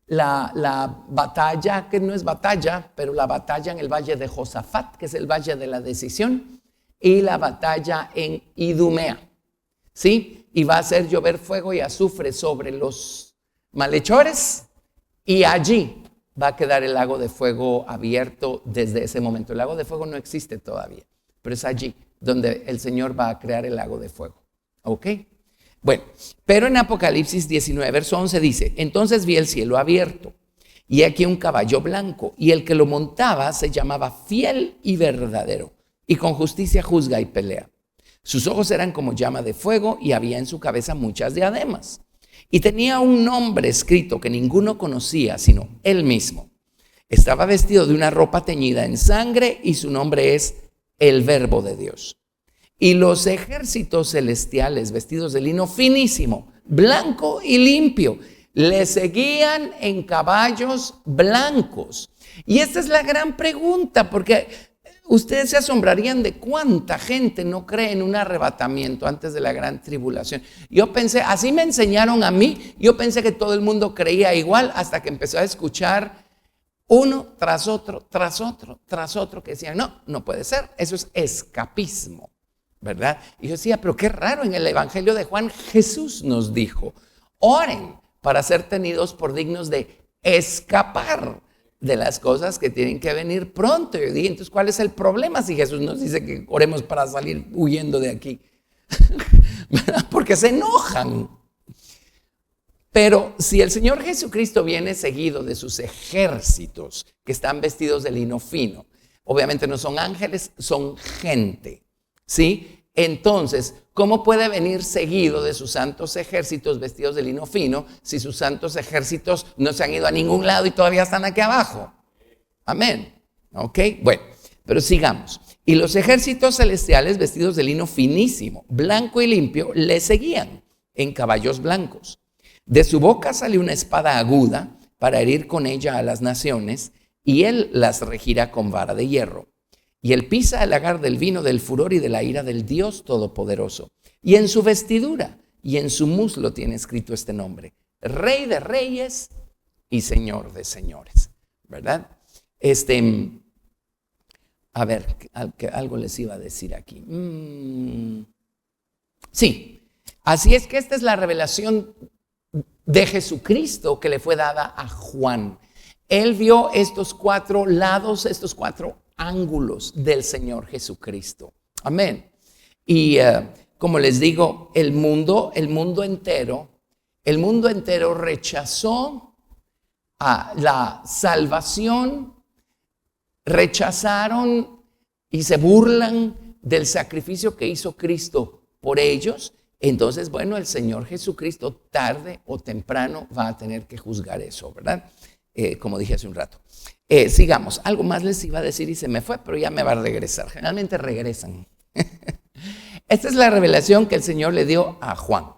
la batalla que no es batalla, pero la batalla en el valle de Josafat, que es el valle de la decisión, y la batalla en Idumea, ¿sí? Y va a hacer llover fuego y azufre sobre los malhechores, y allí va a quedar el lago de fuego abierto desde ese momento. El lago de fuego no existe todavía, pero es allí donde el Señor va a crear el lago de fuego. ¿Ok? Bueno, pero en Apocalipsis 19, verso 11 dice: entonces vi el cielo abierto, y aquí un caballo blanco, y el que lo montaba se llamaba Fiel y Verdadero, y con justicia juzga y pelea. Sus ojos eran como llama de fuego, y había en su cabeza muchas diademas. Y tenía un nombre escrito que ninguno conocía, sino él mismo. Estaba vestido de una ropa teñida en sangre, y su nombre es el Verbo de Dios. Y los ejércitos celestiales, vestidos de lino finísimo, blanco y limpio, le seguían en caballos blancos. Y esta es la gran pregunta, porque ustedes se asombrarían de cuánta gente no cree en un arrebatamiento antes de la gran tribulación. Yo pensé, así me enseñaron a mí, yo pensé que todo el mundo creía igual, hasta que empezó a escuchar uno tras otro, tras otro, tras otro, que decían: no, no puede ser, eso es escapismo, ¿verdad? Y yo decía, pero qué raro, en el Evangelio de Juan Jesús nos dijo: oren para ser tenidos por dignos de escapar de las cosas que tienen que venir pronto. Yo dije, entonces, ¿cuál es el problema si Jesús nos dice que oremos para salir huyendo de aquí? Porque se enojan. Pero si el Señor Jesucristo viene seguido de sus ejércitos que están vestidos de lino fino, obviamente no son ángeles, son gente, ¿sí? Entonces, ¿cómo puede venir seguido de sus santos ejércitos vestidos de lino fino si sus santos ejércitos no se han ido a ningún lado y todavía están aquí abajo? Amén. Ok, bueno, pero sigamos. Y los ejércitos celestiales vestidos de lino finísimo, blanco y limpio, le seguían en caballos blancos. De su boca salió una espada aguda para herir con ella a las naciones, y él las regirá con vara de hierro. Y él pisa el lagar del vino del furor y de la ira del Dios Todopoderoso. Y en su vestidura y en su muslo tiene escrito este nombre: Rey de Reyes y Señor de Señores. ¿Verdad? A ver, algo les iba a decir aquí. Sí, así es que esta es la revelación de Jesucristo que le fue dada a Juan. Él vio estos cuatro lados, estos cuatro ángulos del Señor Jesucristo. Amén. Y como les digo, el mundo entero rechazó a la salvación, rechazaron y se burlan del sacrificio que hizo Cristo por ellos. Entonces, bueno, el Señor Jesucristo tarde o temprano va a tener que juzgar eso, ¿verdad? Como dije hace un rato. Sigamos, algo más les iba a decir y se me fue, pero ya me va a regresar. Generalmente regresan. Esta es la revelación que el Señor le dio a Juan.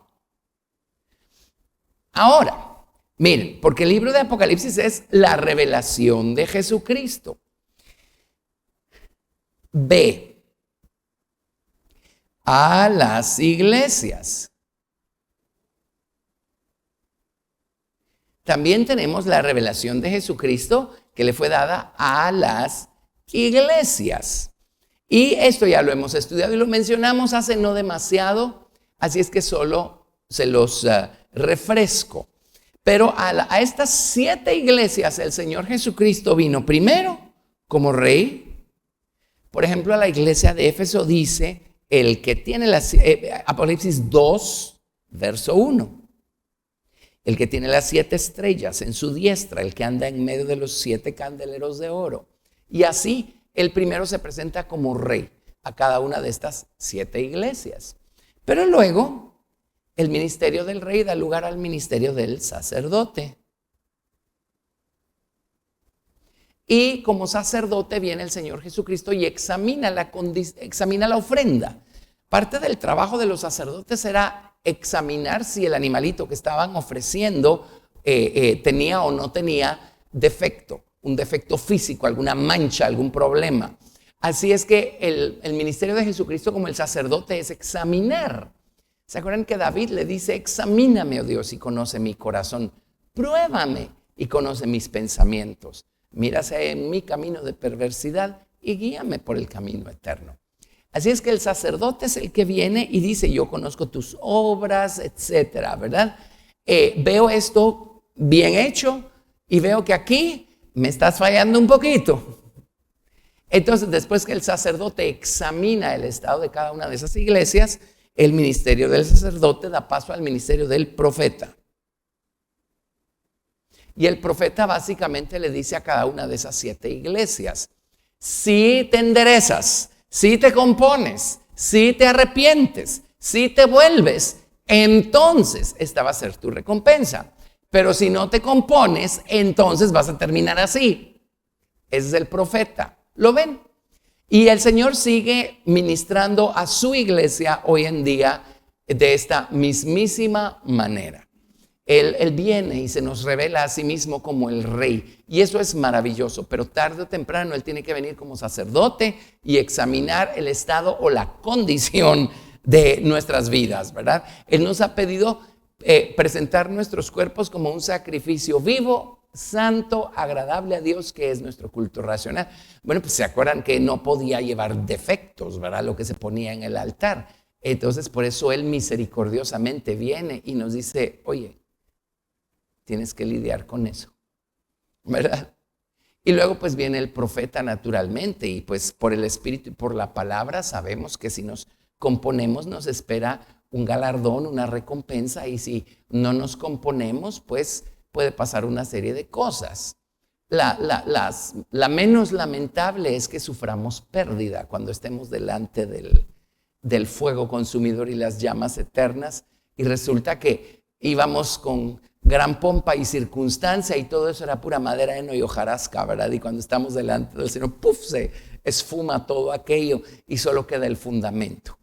Ahora, miren, porque el libro de Apocalipsis es la revelación de Jesucristo. Ve a las iglesias. También tenemos la revelación de Jesucristo que le fue dada a las iglesias. Y esto ya lo hemos estudiado y lo mencionamos hace no demasiado, así es que solo se los refresco. Pero a estas 7 iglesias el Señor Jesucristo vino primero como rey. Por ejemplo, a la iglesia de Éfeso dice, el que tiene Apocalipsis 2, verso 1. El que tiene las 7 estrellas en su diestra, el que anda en medio de los 7 candeleros de oro. Y así el primero se presenta como rey a cada una de estas 7 iglesias. Pero luego el ministerio del rey da lugar al ministerio del sacerdote. Y como sacerdote viene el Señor Jesucristo y examina la ofrenda. Parte del trabajo de los sacerdotes era examinar si el animalito que estaban ofreciendo tenía o no tenía defecto, un defecto físico, alguna mancha, algún problema. Así es que el ministerio de Jesucristo como el sacerdote es examinar. ¿Se acuerdan que David le dice, examíname, oh Dios, y conoce mi corazón? Pruébame y conoce mis pensamientos. Mírase en mi camino de perversidad y guíame por el camino eterno. Así es que el sacerdote es el que viene y dice, yo conozco tus obras, etcétera, ¿verdad? Veo esto bien hecho y veo que aquí me estás fallando un poquito. Entonces, después que el sacerdote examina el estado de cada una de esas iglesias, el ministerio del sacerdote da paso al ministerio del profeta. Y el profeta básicamente le dice a cada una de esas 7 iglesias, si te enderezas, si te compones, si te arrepientes, si te vuelves, entonces esta va a ser tu recompensa. Pero si no te compones, entonces vas a terminar así. Ese es el profeta. ¿Lo ven? Y el Señor sigue ministrando a su iglesia hoy en día de esta mismísima manera. Él viene y se nos revela a sí mismo como el rey. Y eso es maravilloso, pero tarde o temprano Él tiene que venir como sacerdote y examinar el estado o la condición de nuestras vidas, ¿verdad? Él nos ha pedido presentar nuestros cuerpos como un sacrificio vivo, santo, agradable a Dios, que es nuestro culto racional. Bueno, pues se acuerdan que no podía llevar defectos, ¿verdad? Lo que se ponía en el altar. Entonces, por eso Él misericordiosamente viene y nos dice, oye, tienes que lidiar con eso, ¿verdad? Y luego pues viene el profeta naturalmente y pues por el Espíritu y por la palabra sabemos que si nos componemos nos espera un galardón, una recompensa, y si no nos componemos pues puede pasar una serie de cosas. La menos lamentable es que suframos pérdida cuando estemos delante del fuego consumidor y las llamas eternas y resulta que íbamos con gran pompa y circunstancia y todo eso era pura madera, heno y hojarasca, ¿verdad? Y cuando estamos delante del Señor, ¡puf!, se esfuma todo aquello y solo queda el fundamento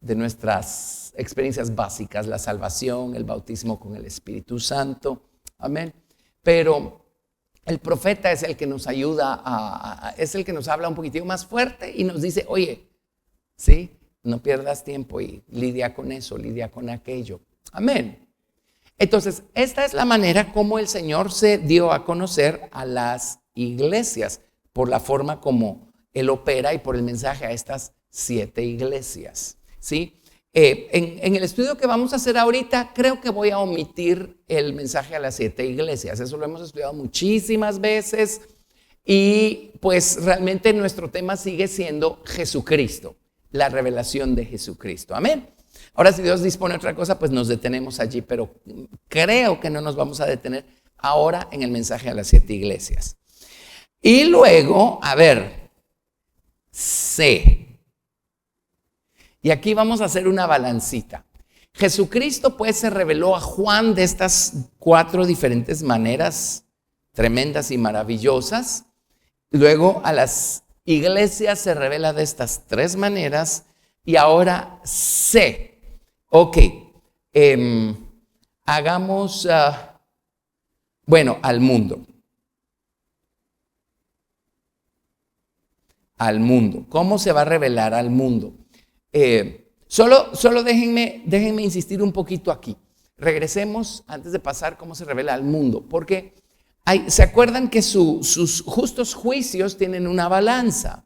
de nuestras experiencias básicas, la salvación, el bautismo con el Espíritu Santo. Amén. Pero el profeta es el que nos ayuda, es el que nos habla un poquitito más fuerte y nos dice, oye, ¿sí? No pierdas tiempo y lidia con eso, lidia con aquello. Amén. Entonces, esta es la manera como el Señor se dio a conocer a las iglesias, por la forma como Él opera y por el mensaje a estas 7 iglesias, ¿sí? En el estudio que vamos a hacer ahorita, creo que voy a omitir el mensaje a las 7 iglesias. Eso lo hemos estudiado muchísimas veces y pues realmente nuestro tema sigue siendo Jesucristo, la revelación de Jesucristo. Amén. Ahora, si Dios dispone otra cosa, pues nos detenemos allí, pero creo que no nos vamos a detener ahora en el mensaje a las 7 iglesias. Y luego, a ver, C. Y aquí vamos a hacer una balancita. Jesucristo pues se reveló a Juan de estas 4 diferentes maneras tremendas y maravillosas. Luego a las iglesias se revela de estas 3 maneras. Y ahora C. Ok, hagamos, bueno, al mundo. Al mundo. ¿Cómo se va a revelar al mundo? Solo déjenme insistir un poquito aquí. Regresemos antes de pasar cómo se revela al mundo, porque ¿Se acuerdan que sus justos juicios tienen una balanza?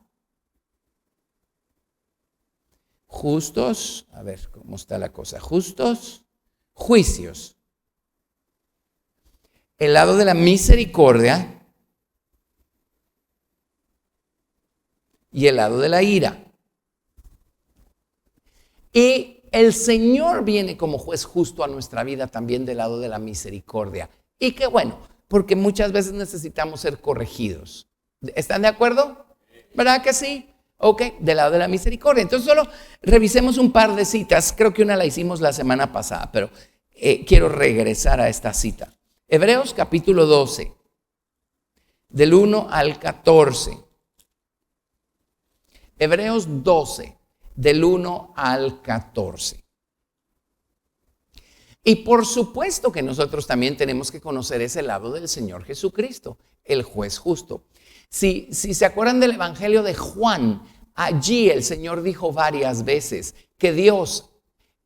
Justos, a ver cómo está la cosa, justos juicios. El lado de la misericordia y el lado de la ira. Y el Señor viene como juez justo a nuestra vida también del lado de la misericordia. Y qué bueno, porque muchas veces necesitamos ser corregidos. ¿Están de acuerdo? ¿Verdad que sí? Ok, del lado de la misericordia. Entonces solo revisemos un par de citas. Creo que una la hicimos la semana pasada, pero quiero regresar a esta cita. Hebreos capítulo 12, del 1 al 14. Hebreos 12, del 1 al 14. Y por supuesto que nosotros también tenemos que conocer ese lado del Señor Jesucristo, el juez justo. Si se acuerdan del Evangelio de Juan, allí el Señor dijo varias veces que Dios,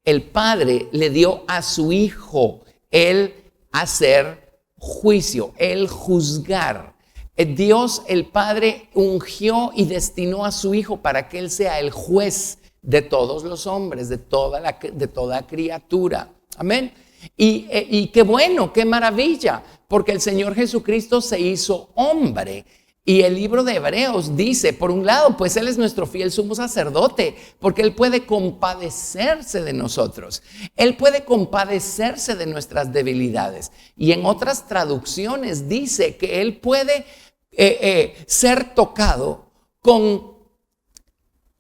el Padre, le dio a su Hijo el hacer juicio, el juzgar. Dios, el Padre, ungió y destinó a su Hijo para que Él sea el juez de todos los hombres, de toda criatura. Amén. Y qué bueno, qué maravilla, porque el Señor Jesucristo se hizo hombre. Y el libro de Hebreos dice, por un lado, pues Él es nuestro fiel sumo sacerdote, porque Él puede compadecerse de nosotros. Él puede compadecerse de nuestras debilidades. Y en otras traducciones dice que Él puede ser tocado con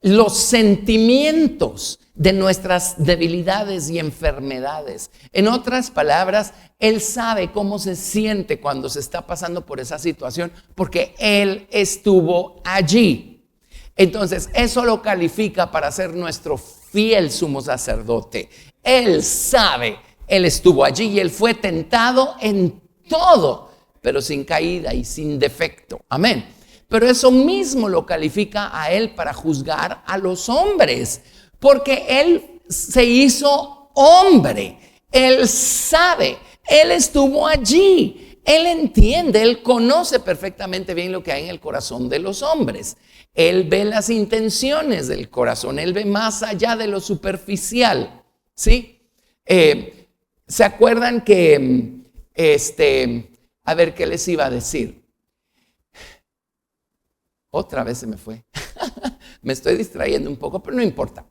los sentimientos de nuestras debilidades y enfermedades. En otras palabras, Él sabe cómo se siente cuando se está pasando por esa situación, porque Él estuvo allí. Entonces, eso lo califica para ser nuestro fiel sumo sacerdote. Él sabe, Él estuvo allí y Él fue tentado en todo, pero sin caída y sin defecto. Amén. Pero eso mismo lo califica a Él para juzgar a los hombres, porque Él se hizo hombre. Él sabe, Él estuvo allí, Él entiende, Él conoce perfectamente bien lo que hay en el corazón de los hombres. Él ve las intenciones del corazón, Él ve más allá de lo superficial, ¿sí? ¿Se acuerdan que, a ver qué les iba a decir? Otra vez se me fue. Me estoy distrayendo un poco, pero no importa.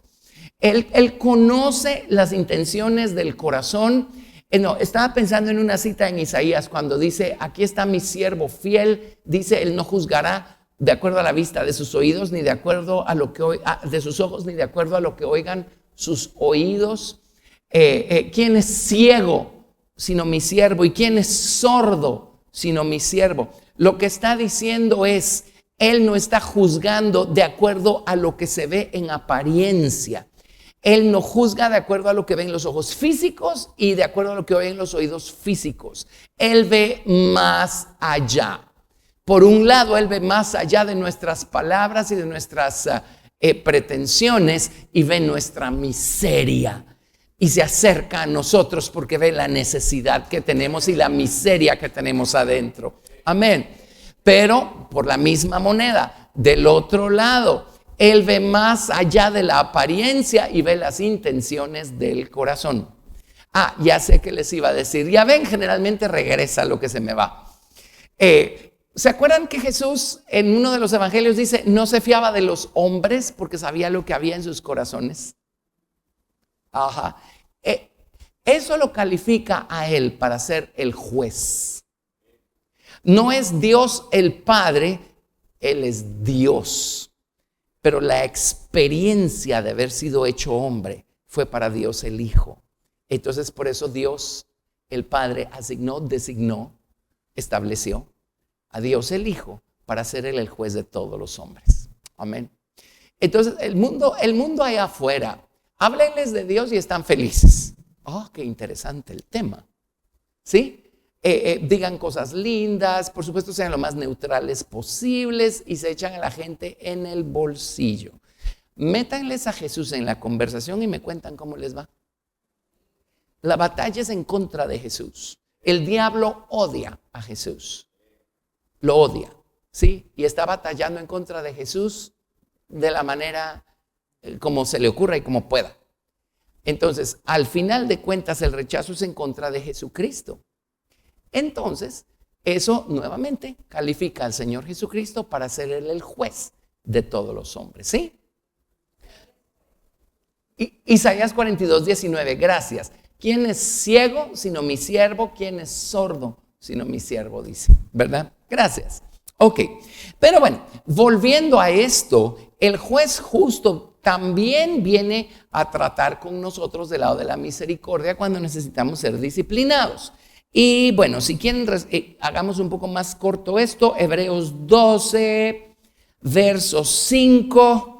Él conoce las intenciones del corazón. No, estaba pensando en una cita en Isaías cuando dice, aquí está mi siervo fiel. Dice, Él no juzgará de acuerdo a la vista de sus oídos, ni de acuerdo a lo que de sus ojos, ni de acuerdo a lo que oigan sus oídos. ¿Quién es ciego sino mi siervo? ¿Y quién es sordo sino mi siervo? Lo que está diciendo es, Él no está juzgando de acuerdo a lo que se ve en apariencia. Él no juzga de acuerdo a lo que ven los ojos físicos y de acuerdo a lo que oyen los oídos físicos. Él ve más allá. Por un lado, Él ve más allá de nuestras palabras y de nuestras pretensiones y ve nuestra miseria. Y se acerca a nosotros porque ve la necesidad que tenemos y la miseria que tenemos adentro. Amén. Pero por la misma moneda, del otro lado, Él ve más allá de la apariencia y ve las intenciones del corazón. Ya sé que les iba a decir. Ya ven, generalmente regresa lo que se me va. ¿Se acuerdan que Jesús en uno de los evangelios dice, no se fiaba de los hombres porque sabía lo que había en sus corazones? Ajá. Eso lo califica a Él para ser el juez. No es Dios el Padre, Él es Dios. Pero la experiencia de haber sido hecho hombre fue para Dios el Hijo. Entonces por eso Dios el Padre designó, estableció a Dios el Hijo para ser Él el juez de todos los hombres. Amén. Entonces el mundo allá afuera, háblenles de Dios y están felices. Qué interesante el tema. ¿Sí? Digan cosas lindas, por supuesto sean lo más neutrales posibles y se echan a la gente en el bolsillo. Métanles a Jesús en la conversación y me cuentan cómo les va. La batalla es en contra de Jesús. El diablo odia a Jesús. lo odia, ¿sí? Y está batallando en contra de Jesús de la manera como se le ocurra y como pueda. Entonces, al final de cuentas, el rechazo es en contra de Jesucristo. Entonces, eso nuevamente califica al Señor Jesucristo para ser Él el juez de todos los hombres, ¿sí? Isaías 42:19, gracias. ¿Quién es ciego sino mi siervo? ¿Quién es sordo sino mi siervo? Dice, ¿verdad? Gracias. Ok, pero bueno, volviendo a esto, el juez justo también viene a tratar con nosotros del lado de la misericordia cuando necesitamos ser disciplinados. Y bueno, si quieren, hagamos un poco más corto esto, Hebreos 12, verso 5.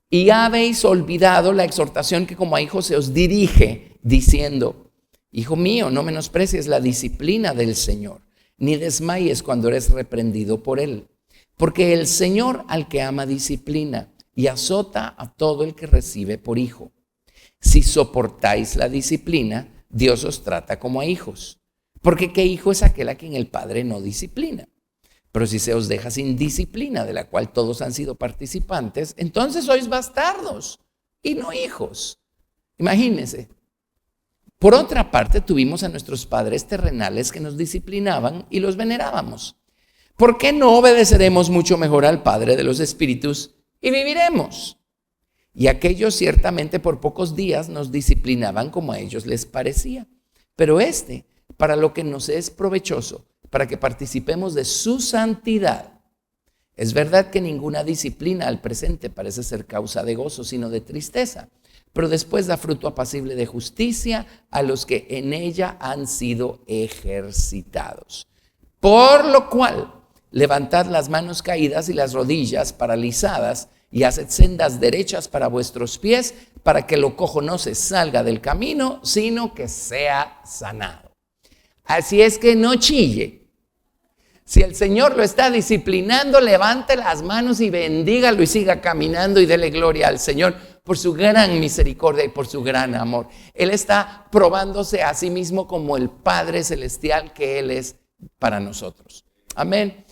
Y habéis olvidado la exhortación que como a hijos se os dirige, diciendo, hijo mío, no menosprecies la disciplina del Señor, ni desmayes cuando eres reprendido por Él. Porque el Señor al que ama disciplina y azota a todo el que recibe por hijo. Si soportáis la disciplina, Dios os trata como a hijos. Porque ¿qué hijo es aquel a quien el Padre no disciplina? Pero si se os deja sin disciplina, de la cual todos han sido participantes, entonces sois bastardos y no hijos. Imagínense. Por otra parte, tuvimos a nuestros padres terrenales que nos disciplinaban y los venerábamos. ¿Por qué no obedeceremos mucho mejor al Padre de los Espíritus y viviremos? Y aquellos ciertamente por pocos días nos disciplinaban como a ellos les parecía. Pero para lo que nos es provechoso, para que participemos de su santidad. Es verdad que ninguna disciplina al presente parece ser causa de gozo, sino de tristeza, pero después da fruto apacible de justicia a los que en ella han sido ejercitados. Por lo cual, levantad las manos caídas y las rodillas paralizadas y haced sendas derechas para vuestros pies, para que lo cojo no se salga del camino, sino que sea sanado. Así es que no chille. Si el Señor lo está disciplinando, levante las manos y bendígalo y siga caminando y dele gloria al Señor por su gran misericordia y por su gran amor. Él está probándose a sí mismo como el Padre Celestial que Él es para nosotros. Amén.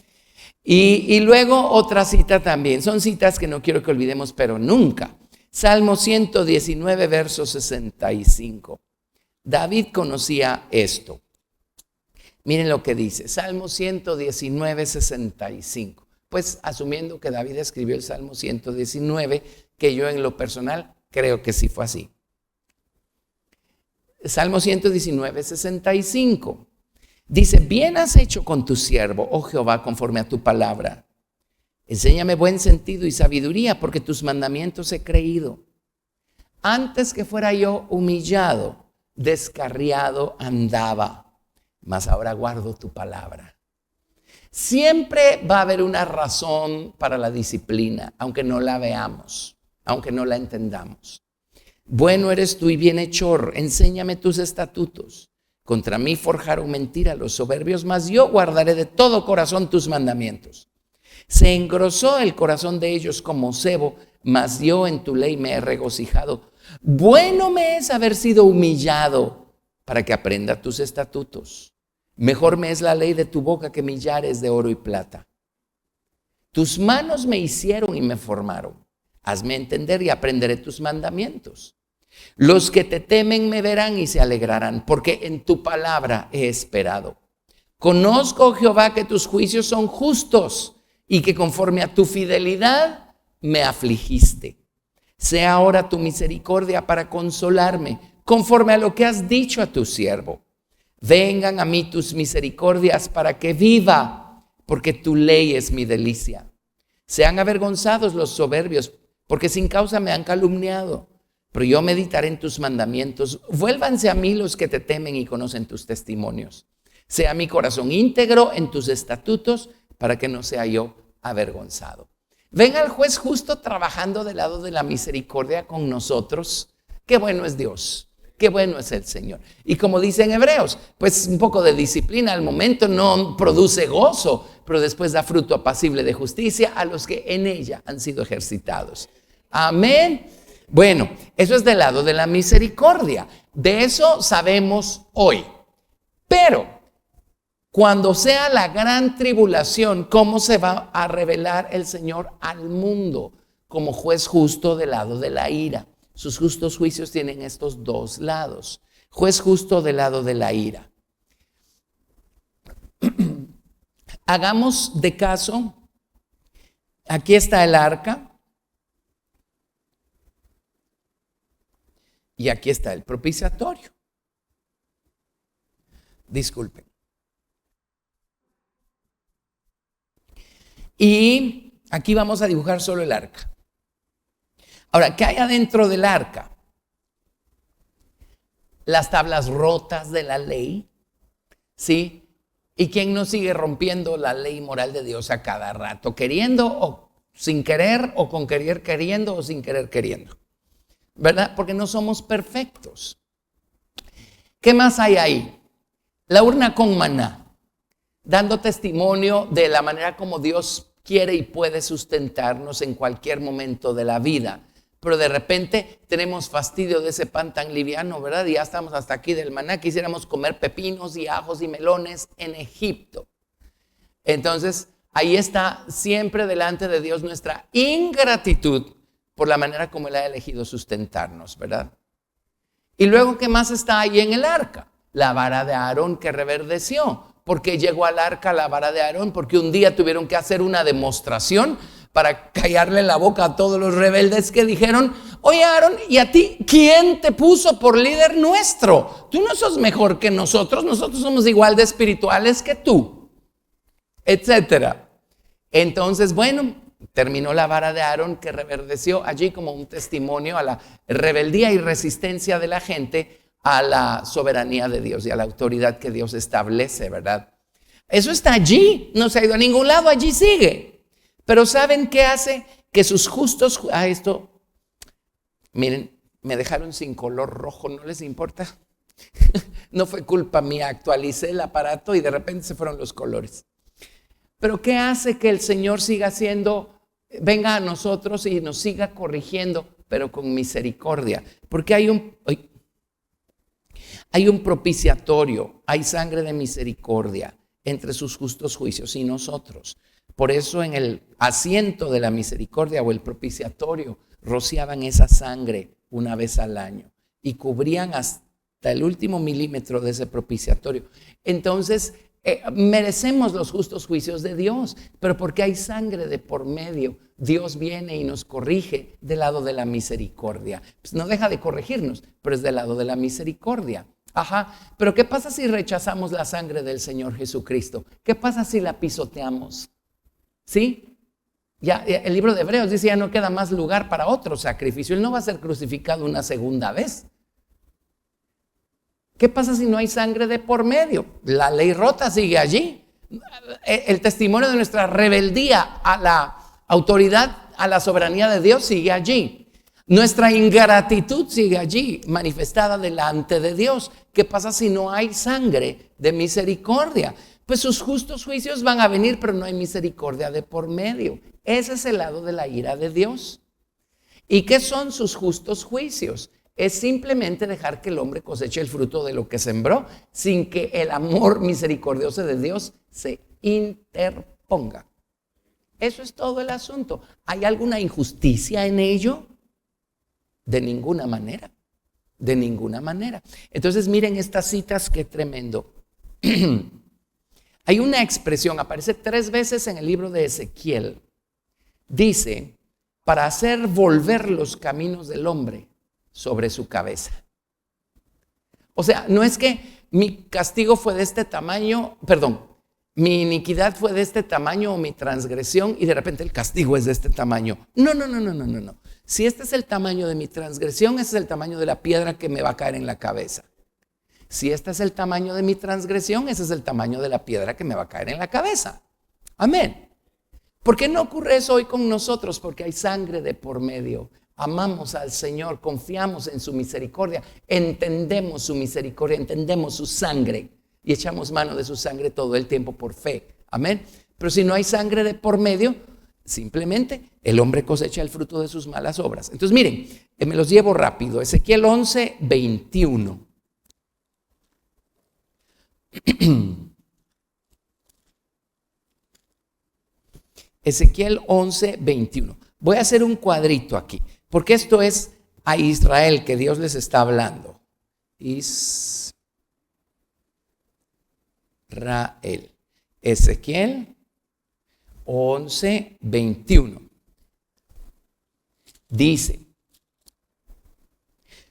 Y luego otra cita también. Son citas que no quiero que olvidemos, pero nunca. Salmo 119, verso 65. David conocía esto. Miren lo que dice, Salmo 119, 65. Pues asumiendo que David escribió el Salmo 119, que yo en lo personal creo que sí fue así. Salmo 119, 65. Dice, bien has hecho con tu siervo, oh Jehová, conforme a tu palabra. Enséñame buen sentido y sabiduría, porque tus mandamientos he creído. Antes que fuera yo humillado, descarriado andaba. Mas ahora guardo tu palabra. Siempre va a haber una razón para la disciplina, aunque no la veamos, aunque no la entendamos. Bueno eres tú y bienhechor, enséñame tus estatutos. Contra mí forjaron mentira los soberbios, mas yo guardaré de todo corazón tus mandamientos. Se engrosó el corazón de ellos como sebo, mas yo en tu ley me he regocijado. Bueno me es haber sido humillado para que aprenda tus estatutos. Mejor me es la ley de tu boca que millares de oro y plata. Tus manos me hicieron y me formaron. Hazme entender y aprenderé tus mandamientos. Los que te temen me verán y se alegrarán, porque en tu palabra he esperado. Conozco, Jehová, que tus juicios son justos y que conforme a tu fidelidad me afligiste. Sea ahora tu misericordia para consolarme, conforme a lo que has dicho a tu siervo. Vengan a mí tus misericordias para que viva, porque tu ley es mi delicia. Sean avergonzados los soberbios, porque sin causa me han calumniado. Pero yo meditaré en tus mandamientos. Vuélvanse a mí los que te temen y conocen tus testimonios. Sea mi corazón íntegro en tus estatutos, para que no sea yo avergonzado. Ven al juez justo trabajando del lado de la misericordia con nosotros. Qué bueno es Dios. Qué bueno es el Señor. Y como dicen Hebreos, pues un poco de disciplina al momento no produce gozo, pero después da fruto apacible de justicia a los que en ella han sido ejercitados. Amén. Bueno, eso es del lado de la misericordia. De eso sabemos hoy. Pero Cuando sea la gran tribulación, ¿cómo se va a revelar el Señor al mundo? Como juez justo del lado de la ira. Sus justos juicios tienen estos dos lados. Juez justo del lado de la ira. Hagamos de caso, aquí está el arca y aquí está el propiciatorio. Disculpen. Y aquí vamos a dibujar solo el arca. Ahora, ¿qué hay adentro del arca? Las tablas rotas de la ley, ¿sí? ¿Y quién no sigue rompiendo la ley moral de Dios a cada rato? Queriendo o sin querer, o con querer queriendo o sin querer queriendo, ¿verdad? Porque no somos perfectos. ¿Qué más hay ahí? La urna con maná, dando testimonio de la manera como Dios quiere y puede sustentarnos en cualquier momento de la vida. Pero de repente tenemos fastidio de ese pan tan liviano, ¿verdad? Y ya estamos hasta aquí del maná. Quisiéramos comer pepinos y ajos y melones en Egipto. Entonces, ahí está siempre delante de Dios nuestra ingratitud por la manera como Él ha elegido sustentarnos, ¿verdad? Y luego, ¿qué más está ahí en el arca? La vara de Aarón que reverdeció. ¿Por qué llegó al arca la vara de Aarón? Porque un día tuvieron que hacer una demostración para callarle la boca a todos los rebeldes que dijeron: oye, Aarón, ¿y a ti quién te puso por líder nuestro? Tú no sos mejor que nosotros somos igual de espirituales que tú, etcétera. Entonces, bueno, terminó la vara de Aarón que reverdeció allí como un testimonio a la rebeldía y resistencia de la gente a la soberanía de Dios y a la autoridad que Dios establece, ¿verdad? Eso está allí, no se ha ido a ningún lado, allí sigue. Pero ¿saben qué hace? Que sus justos... esto, miren, me dejaron sin color rojo, ¿no les importa? No fue culpa mía, actualicé el aparato y de repente se fueron los colores. Pero ¿qué hace que el Señor siga siendo, venga a nosotros y nos siga corrigiendo, pero con misericordia? Porque hay un propiciatorio, hay sangre de misericordia entre sus justos juicios y nosotros. Por eso en el asiento de la misericordia o el propiciatorio rociaban esa sangre una vez al año y cubrían hasta el último milímetro de ese propiciatorio. Entonces merecemos los justos juicios de Dios, pero porque hay sangre de por medio, Dios viene y nos corrige del lado de la misericordia. Pues no deja de corregirnos, pero es del lado de la misericordia. Pero ¿qué pasa si rechazamos la sangre del Señor Jesucristo? ¿Qué pasa si la pisoteamos? ¿Sí? Ya el libro de Hebreos dice: ya no queda más lugar para otro sacrificio. Él no va a ser crucificado una segunda vez. ¿Qué pasa si no hay sangre de por medio? La ley rota sigue allí. El testimonio de nuestra rebeldía a la autoridad, a la soberanía de Dios sigue allí. Nuestra ingratitud sigue allí, manifestada delante de Dios. ¿Qué pasa si no hay sangre de misericordia? Pues sus justos juicios van a venir, pero no hay misericordia de por medio. Ese es el lado de la ira de Dios. ¿Y qué son sus justos juicios? Es simplemente dejar que el hombre coseche el fruto de lo que sembró, sin que el amor misericordioso de Dios se interponga. Eso es todo el asunto. ¿Hay alguna injusticia en ello? De ninguna manera. De ninguna manera. Entonces miren estas citas, qué tremendo. Hay una expresión, aparece 3 veces en el libro de Ezequiel. Dice: para hacer volver los caminos del hombre sobre su cabeza. O sea, no es que mi castigo fue de este tamaño, mi iniquidad fue de este tamaño o mi transgresión y de repente el castigo es de este tamaño. No. Si este es el tamaño de mi transgresión, ese es el tamaño de la piedra que me va a caer en la cabeza. Si este es el tamaño de mi transgresión, ese es el tamaño de la piedra que me va a caer en la cabeza. Amén. ¿Por qué no ocurre eso hoy con nosotros? Porque hay sangre de por medio. Amamos al Señor, confiamos en su misericordia, entendemos su misericordia, entendemos su sangre y echamos mano de su sangre todo el tiempo por fe. Amén. Pero si no hay sangre de por medio, simplemente el hombre cosecha el fruto de sus malas obras. Entonces miren, me los llevo rápido. Ezequiel 11, 21. Ezequiel 11:21. Voy a hacer un cuadrito aquí, porque esto es a Israel que Dios les está hablando. Israel. Ezequiel 11:21. Dice: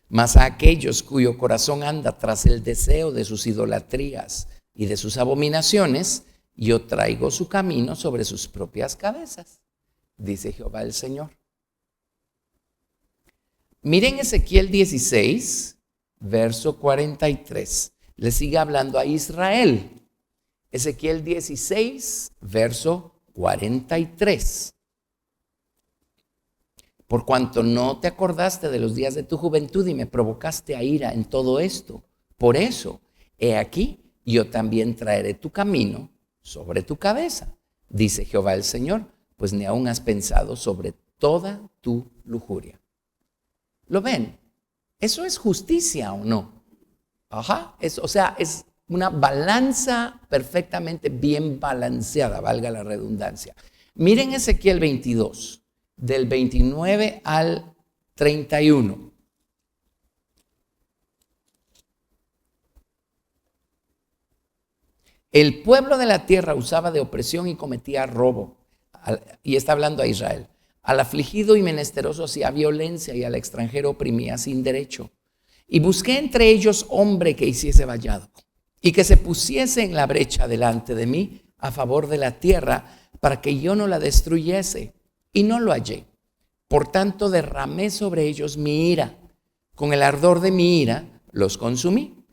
mas a aquellos cuyo corazón anda tras el deseo de sus idolatrías y de sus abominaciones, yo traigo su camino sobre sus propias cabezas, dice Jehová el Señor. Miren Ezequiel 16, verso 43. Le sigue hablando a Israel. Ezequiel 16, verso 43. Por cuanto no te acordaste de los días de tu juventud y me provocaste a ira en todo esto, por eso, he aquí, yo también traeré tu camino sobre tu cabeza, dice Jehová el Señor, pues ni aún has pensado sobre toda tu lujuria. ¿Lo ven? ¿Eso es justicia o no? Ajá, es una balanza perfectamente bien balanceada, valga la redundancia. Miren Ezequiel 22. Del 29 al 31. El pueblo de la tierra usaba de opresión y cometía robo. Y está hablando a Israel. Al afligido y menesteroso hacía violencia y al extranjero oprimía sin derecho. Y busqué entre ellos hombre que hiciese vallado y que se pusiese en la brecha delante de mí a favor de la tierra para que yo no la destruyese. Y no lo hallé. Por tanto, derramé sobre ellos mi ira. Con el ardor de mi ira los consumí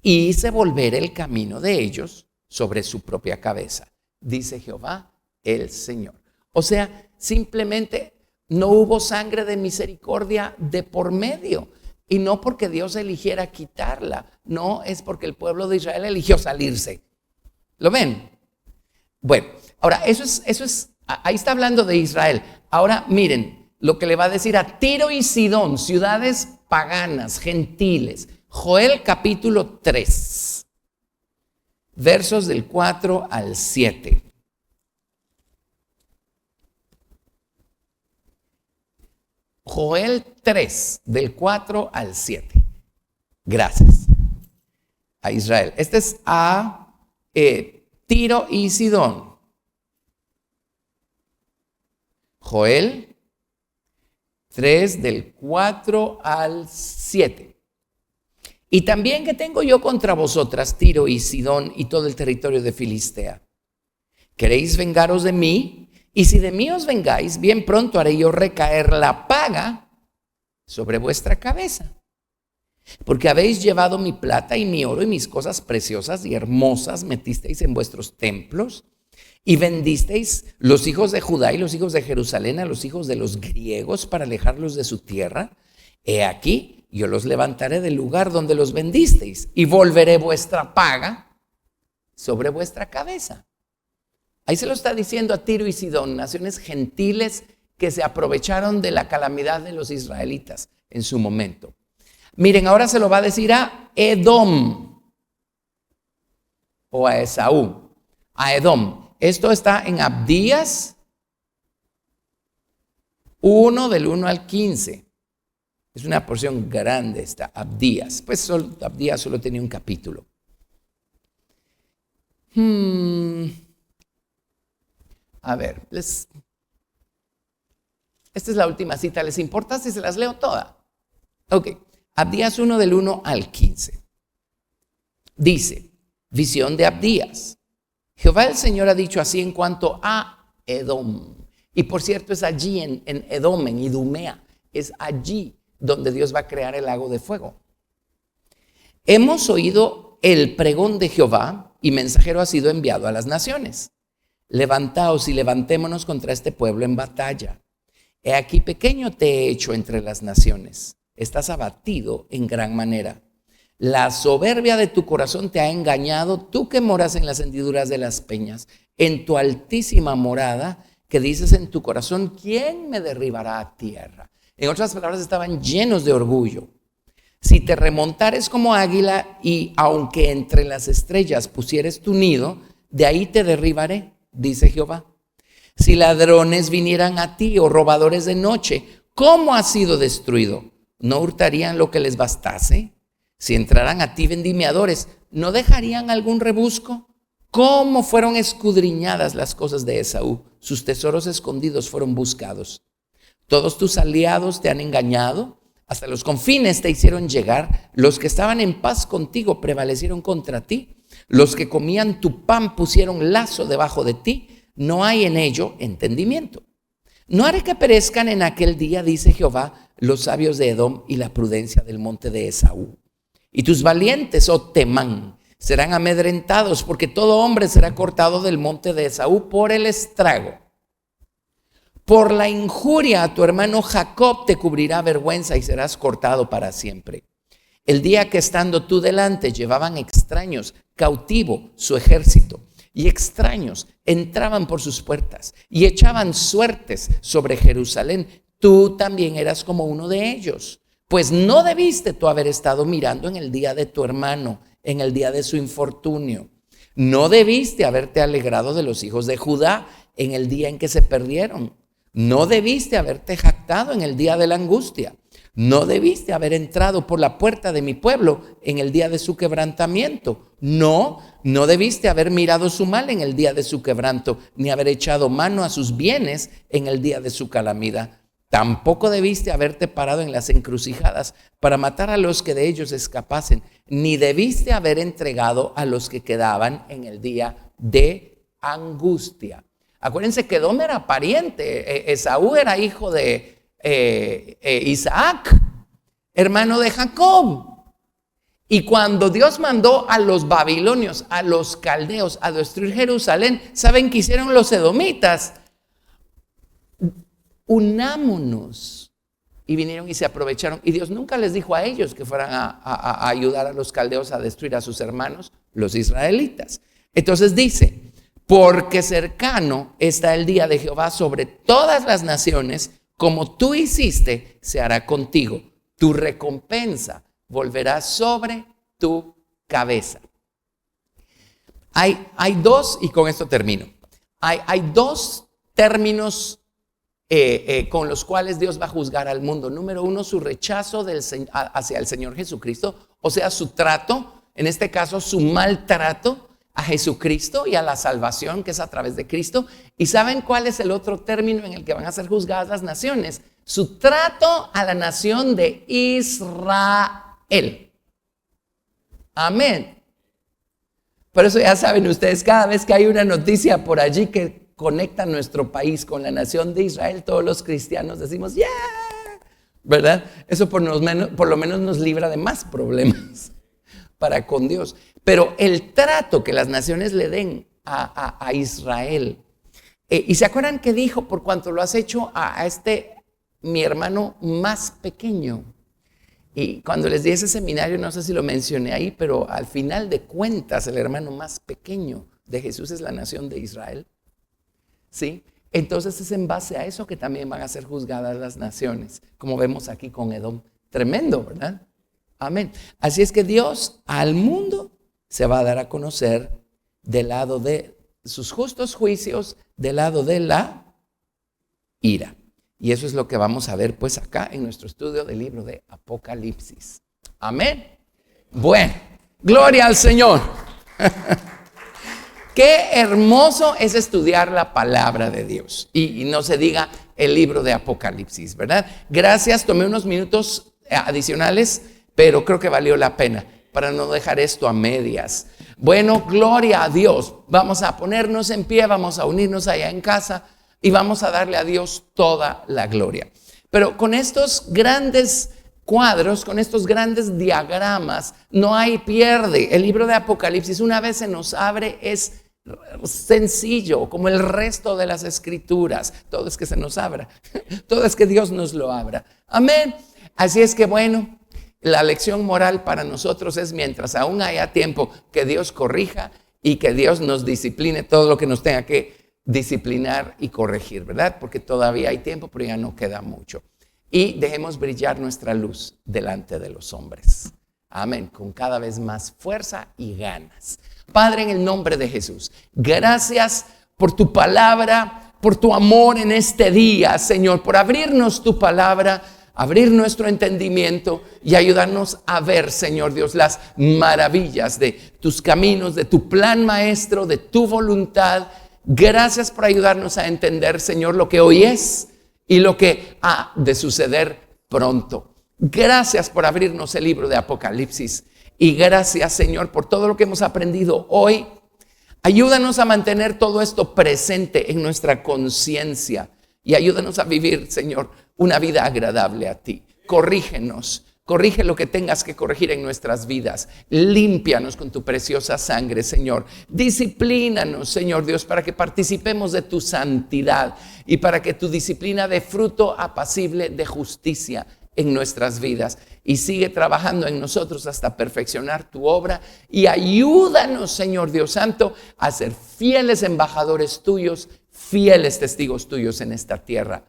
y hice volver el camino de ellos sobre su propia cabeza, dice Jehová el Señor. O sea, simplemente no hubo sangre de misericordia de por medio. Y no porque Dios eligiera quitarla. No, es porque el pueblo de Israel eligió salirse. ¿Lo ven? Bueno, ahora eso es ahí está hablando de Israel. Ahora miren lo que le va a decir a Tiro y Sidón, ciudades paganas, gentiles. Joel capítulo 3, versos del 4 al 7. Joel 3, del 4 al 7. Gracias. A Israel. Este es a Tiro y Sidón. Joel 3 del 4 al 7. Y también que tengo yo contra vosotras, Tiro y Sidón y todo el territorio de Filistea. ¿Queréis vengaros de mí? Y si de mí os vengáis, bien pronto haré yo recaer la paga sobre vuestra cabeza. Porque habéis llevado mi plata y mi oro y mis cosas preciosas y hermosas metisteis en vuestros templos. Y vendisteis los hijos de Judá y los hijos de Jerusalén a los hijos de los griegos para alejarlos de su tierra. He aquí, yo los levantaré del lugar donde los vendisteis y volveré vuestra paga sobre vuestra cabeza. Ahí se lo está diciendo a Tiro y Sidón, naciones gentiles que se aprovecharon de la calamidad de los israelitas en su momento. Miren, ahora se lo va a decir a Edom o a Esaú, a Edom. Esto está en Abdías 1 del 1 al 15. Es una porción grande esta, Abdías. Pues Abdías solo tenía un capítulo. A ver, esta es la última cita. ¿Les importa si se las leo todas? Ok, Abdías 1 del 1 al 15. Dice, visión de Abdías. Jehová el Señor ha dicho así en cuanto a Edom. Y por cierto es allí en Edom, en Idumea. Es allí donde Dios va a crear el lago de fuego. Hemos oído el pregón de Jehová y mensajero ha sido enviado a las naciones. Levantaos y levantémonos contra este pueblo en batalla. He aquí pequeño te he hecho entre las naciones. Estás abatido en gran manera. La soberbia de tu corazón te ha engañado, tú que moras en las hendiduras de las peñas, en tu altísima morada, que dices en tu corazón, ¿quién me derribará a tierra? En otras palabras, estaban llenos de orgullo. Si te remontares como águila y aunque entre las estrellas pusieres tu nido, de ahí te derribaré, dice Jehová. Si ladrones vinieran a ti o robadores de noche, ¿cómo has sido destruido? ¿No hurtarían lo que les bastase? Si entraran a ti vendimiadores, ¿no dejarían algún rebusco? ¿Cómo fueron escudriñadas las cosas de Esaú? Sus tesoros escondidos fueron buscados. Todos tus aliados te han engañado, hasta los confines te hicieron llegar. Los que estaban en paz contigo prevalecieron contra ti. Los que comían tu pan pusieron lazo debajo de ti. No hay en ello entendimiento. No haré que perezcan en aquel día, dice Jehová, los sabios de Edom y la prudencia del monte de Esaú. Y tus valientes, oh Temán, serán amedrentados, porque todo hombre será cortado del monte de Esaú por el estrago. Por la injuria a tu hermano Jacob te cubrirá vergüenza y serás cortado para siempre. El día que estando tú delante llevaban extraños cautivo su ejército, y extraños entraban por sus puertas y echaban suertes sobre Jerusalén, tú también eras como uno de ellos. Pues no debiste tú haber estado mirando en el día de tu hermano, en el día de su infortunio. No debiste haberte alegrado de los hijos de Judá en el día en que se perdieron. No debiste haberte jactado en el día de la angustia. No debiste haber entrado por la puerta de mi pueblo en el día de su quebrantamiento. No debiste haber mirado su mal en el día de su quebranto, ni haber echado mano a sus bienes en el día de su calamidad. Tampoco debiste haberte parado en las encrucijadas para matar a los que de ellos escapasen, ni debiste haber entregado a los que quedaban en el día de angustia. Acuérdense que Edom era pariente, Esaú era hijo de Isaac, hermano de Jacob. Y cuando Dios mandó a los babilonios, a los caldeos, a destruir Jerusalén, ¿saben qué hicieron los edomitas? Unámonos. Y vinieron y se aprovecharon. Y Dios nunca les dijo a ellos que fueran a ayudar a los caldeos a destruir a sus hermanos, los israelitas. Entonces dice, porque cercano está el día de Jehová sobre todas las naciones, como tú hiciste, se hará contigo. Tu recompensa volverá sobre tu cabeza. Hay dos, y con esto termino. Hay dos términos con los cuales Dios va a juzgar al mundo. Número uno, su rechazo hacia el Señor Jesucristo, o sea, su trato, en este caso su maltrato a Jesucristo y a la salvación que es a través de Cristo. ¿Y saben cuál es el otro término en el que van a ser juzgadas las naciones? Su trato a la nación de Israel. Amén. Por eso ya saben ustedes, cada vez que hay una noticia por allí que conecta nuestro país con la nación de Israel, todos los cristianos decimos, ¡yeah! ¿Verdad? Eso por lo menos nos libra de más problemas para con Dios. Pero el trato que las naciones le den a Israel, y se acuerdan que dijo, por cuanto lo has hecho a mi hermano más pequeño. Y cuando les di ese seminario, no sé si lo mencioné ahí, pero al final de cuentas, el hermano más pequeño de Jesús es la nación de Israel. ¿Sí? Entonces es en base a eso que también van a ser juzgadas las naciones, como vemos aquí con Edom. Tremendo, ¿verdad? Amén. Así es que Dios al mundo se va a dar a conocer del lado de sus justos juicios, del lado de la ira. Y eso es lo que vamos a ver pues acá en nuestro estudio del libro de Apocalipsis. Amén. Bueno, gloria al Señor. Qué hermoso es estudiar la palabra de Dios. Y no se diga el libro de Apocalipsis, ¿verdad? Gracias, tomé unos minutos adicionales, pero creo que valió la pena para no dejar esto a medias. Bueno, gloria a Dios. Vamos a ponernos en pie, vamos a unirnos allá en casa y vamos a darle a Dios toda la gloria. Pero con estos grandes cuadros, con estos grandes diagramas, no hay pierde. El libro de Apocalipsis, una vez se nos abre, es sencillo, como el resto de las escrituras. Todo es que se nos abra, todo es que Dios nos lo abra. Amén. Así es que bueno, la lección moral para nosotros es, mientras aún haya tiempo, que Dios corrija y que Dios nos discipline todo lo que nos tenga que disciplinar y corregir, ¿verdad? Porque todavía hay tiempo, pero ya no queda mucho. Y dejemos brillar nuestra luz delante de los hombres. Amén. Con cada vez más fuerza y ganas. Padre, en el nombre de Jesús, gracias por tu palabra, por tu amor en este día, Señor, por abrirnos tu palabra, abrir nuestro entendimiento y ayudarnos a ver, Señor Dios, las maravillas de tus caminos, de tu plan maestro, de tu voluntad. Gracias por ayudarnos a entender, Señor, lo que hoy es y lo que ha de suceder pronto. Gracias por abrirnos el libro de Apocalipsis y gracias, Señor, por todo lo que hemos aprendido hoy. Ayúdanos a mantener todo esto presente en nuestra conciencia y ayúdanos a vivir, Señor, una vida agradable a ti. Corrígenos, corrige lo que tengas que corregir en nuestras vidas. Límpianos con tu preciosa sangre, Señor. Disciplínanos, Señor Dios, para que participemos de tu santidad y para que tu disciplina dé fruto apacible de justicia en nuestras vidas. Y sigue trabajando en nosotros hasta perfeccionar tu obra. Y ayúdanos, Señor Dios Santo, a ser fieles embajadores tuyos, fieles testigos tuyos en esta tierra.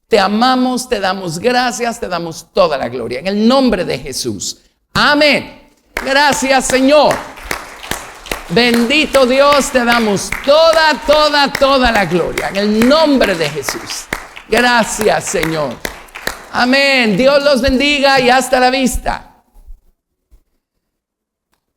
Te amamos, te damos gracias, te damos toda la gloria. En el nombre de Jesús. Amén. Gracias, Señor. Bendito Dios, te damos toda la gloria. En el nombre de Jesús. Gracias, Señor. Amén. Dios los bendiga y hasta la vista.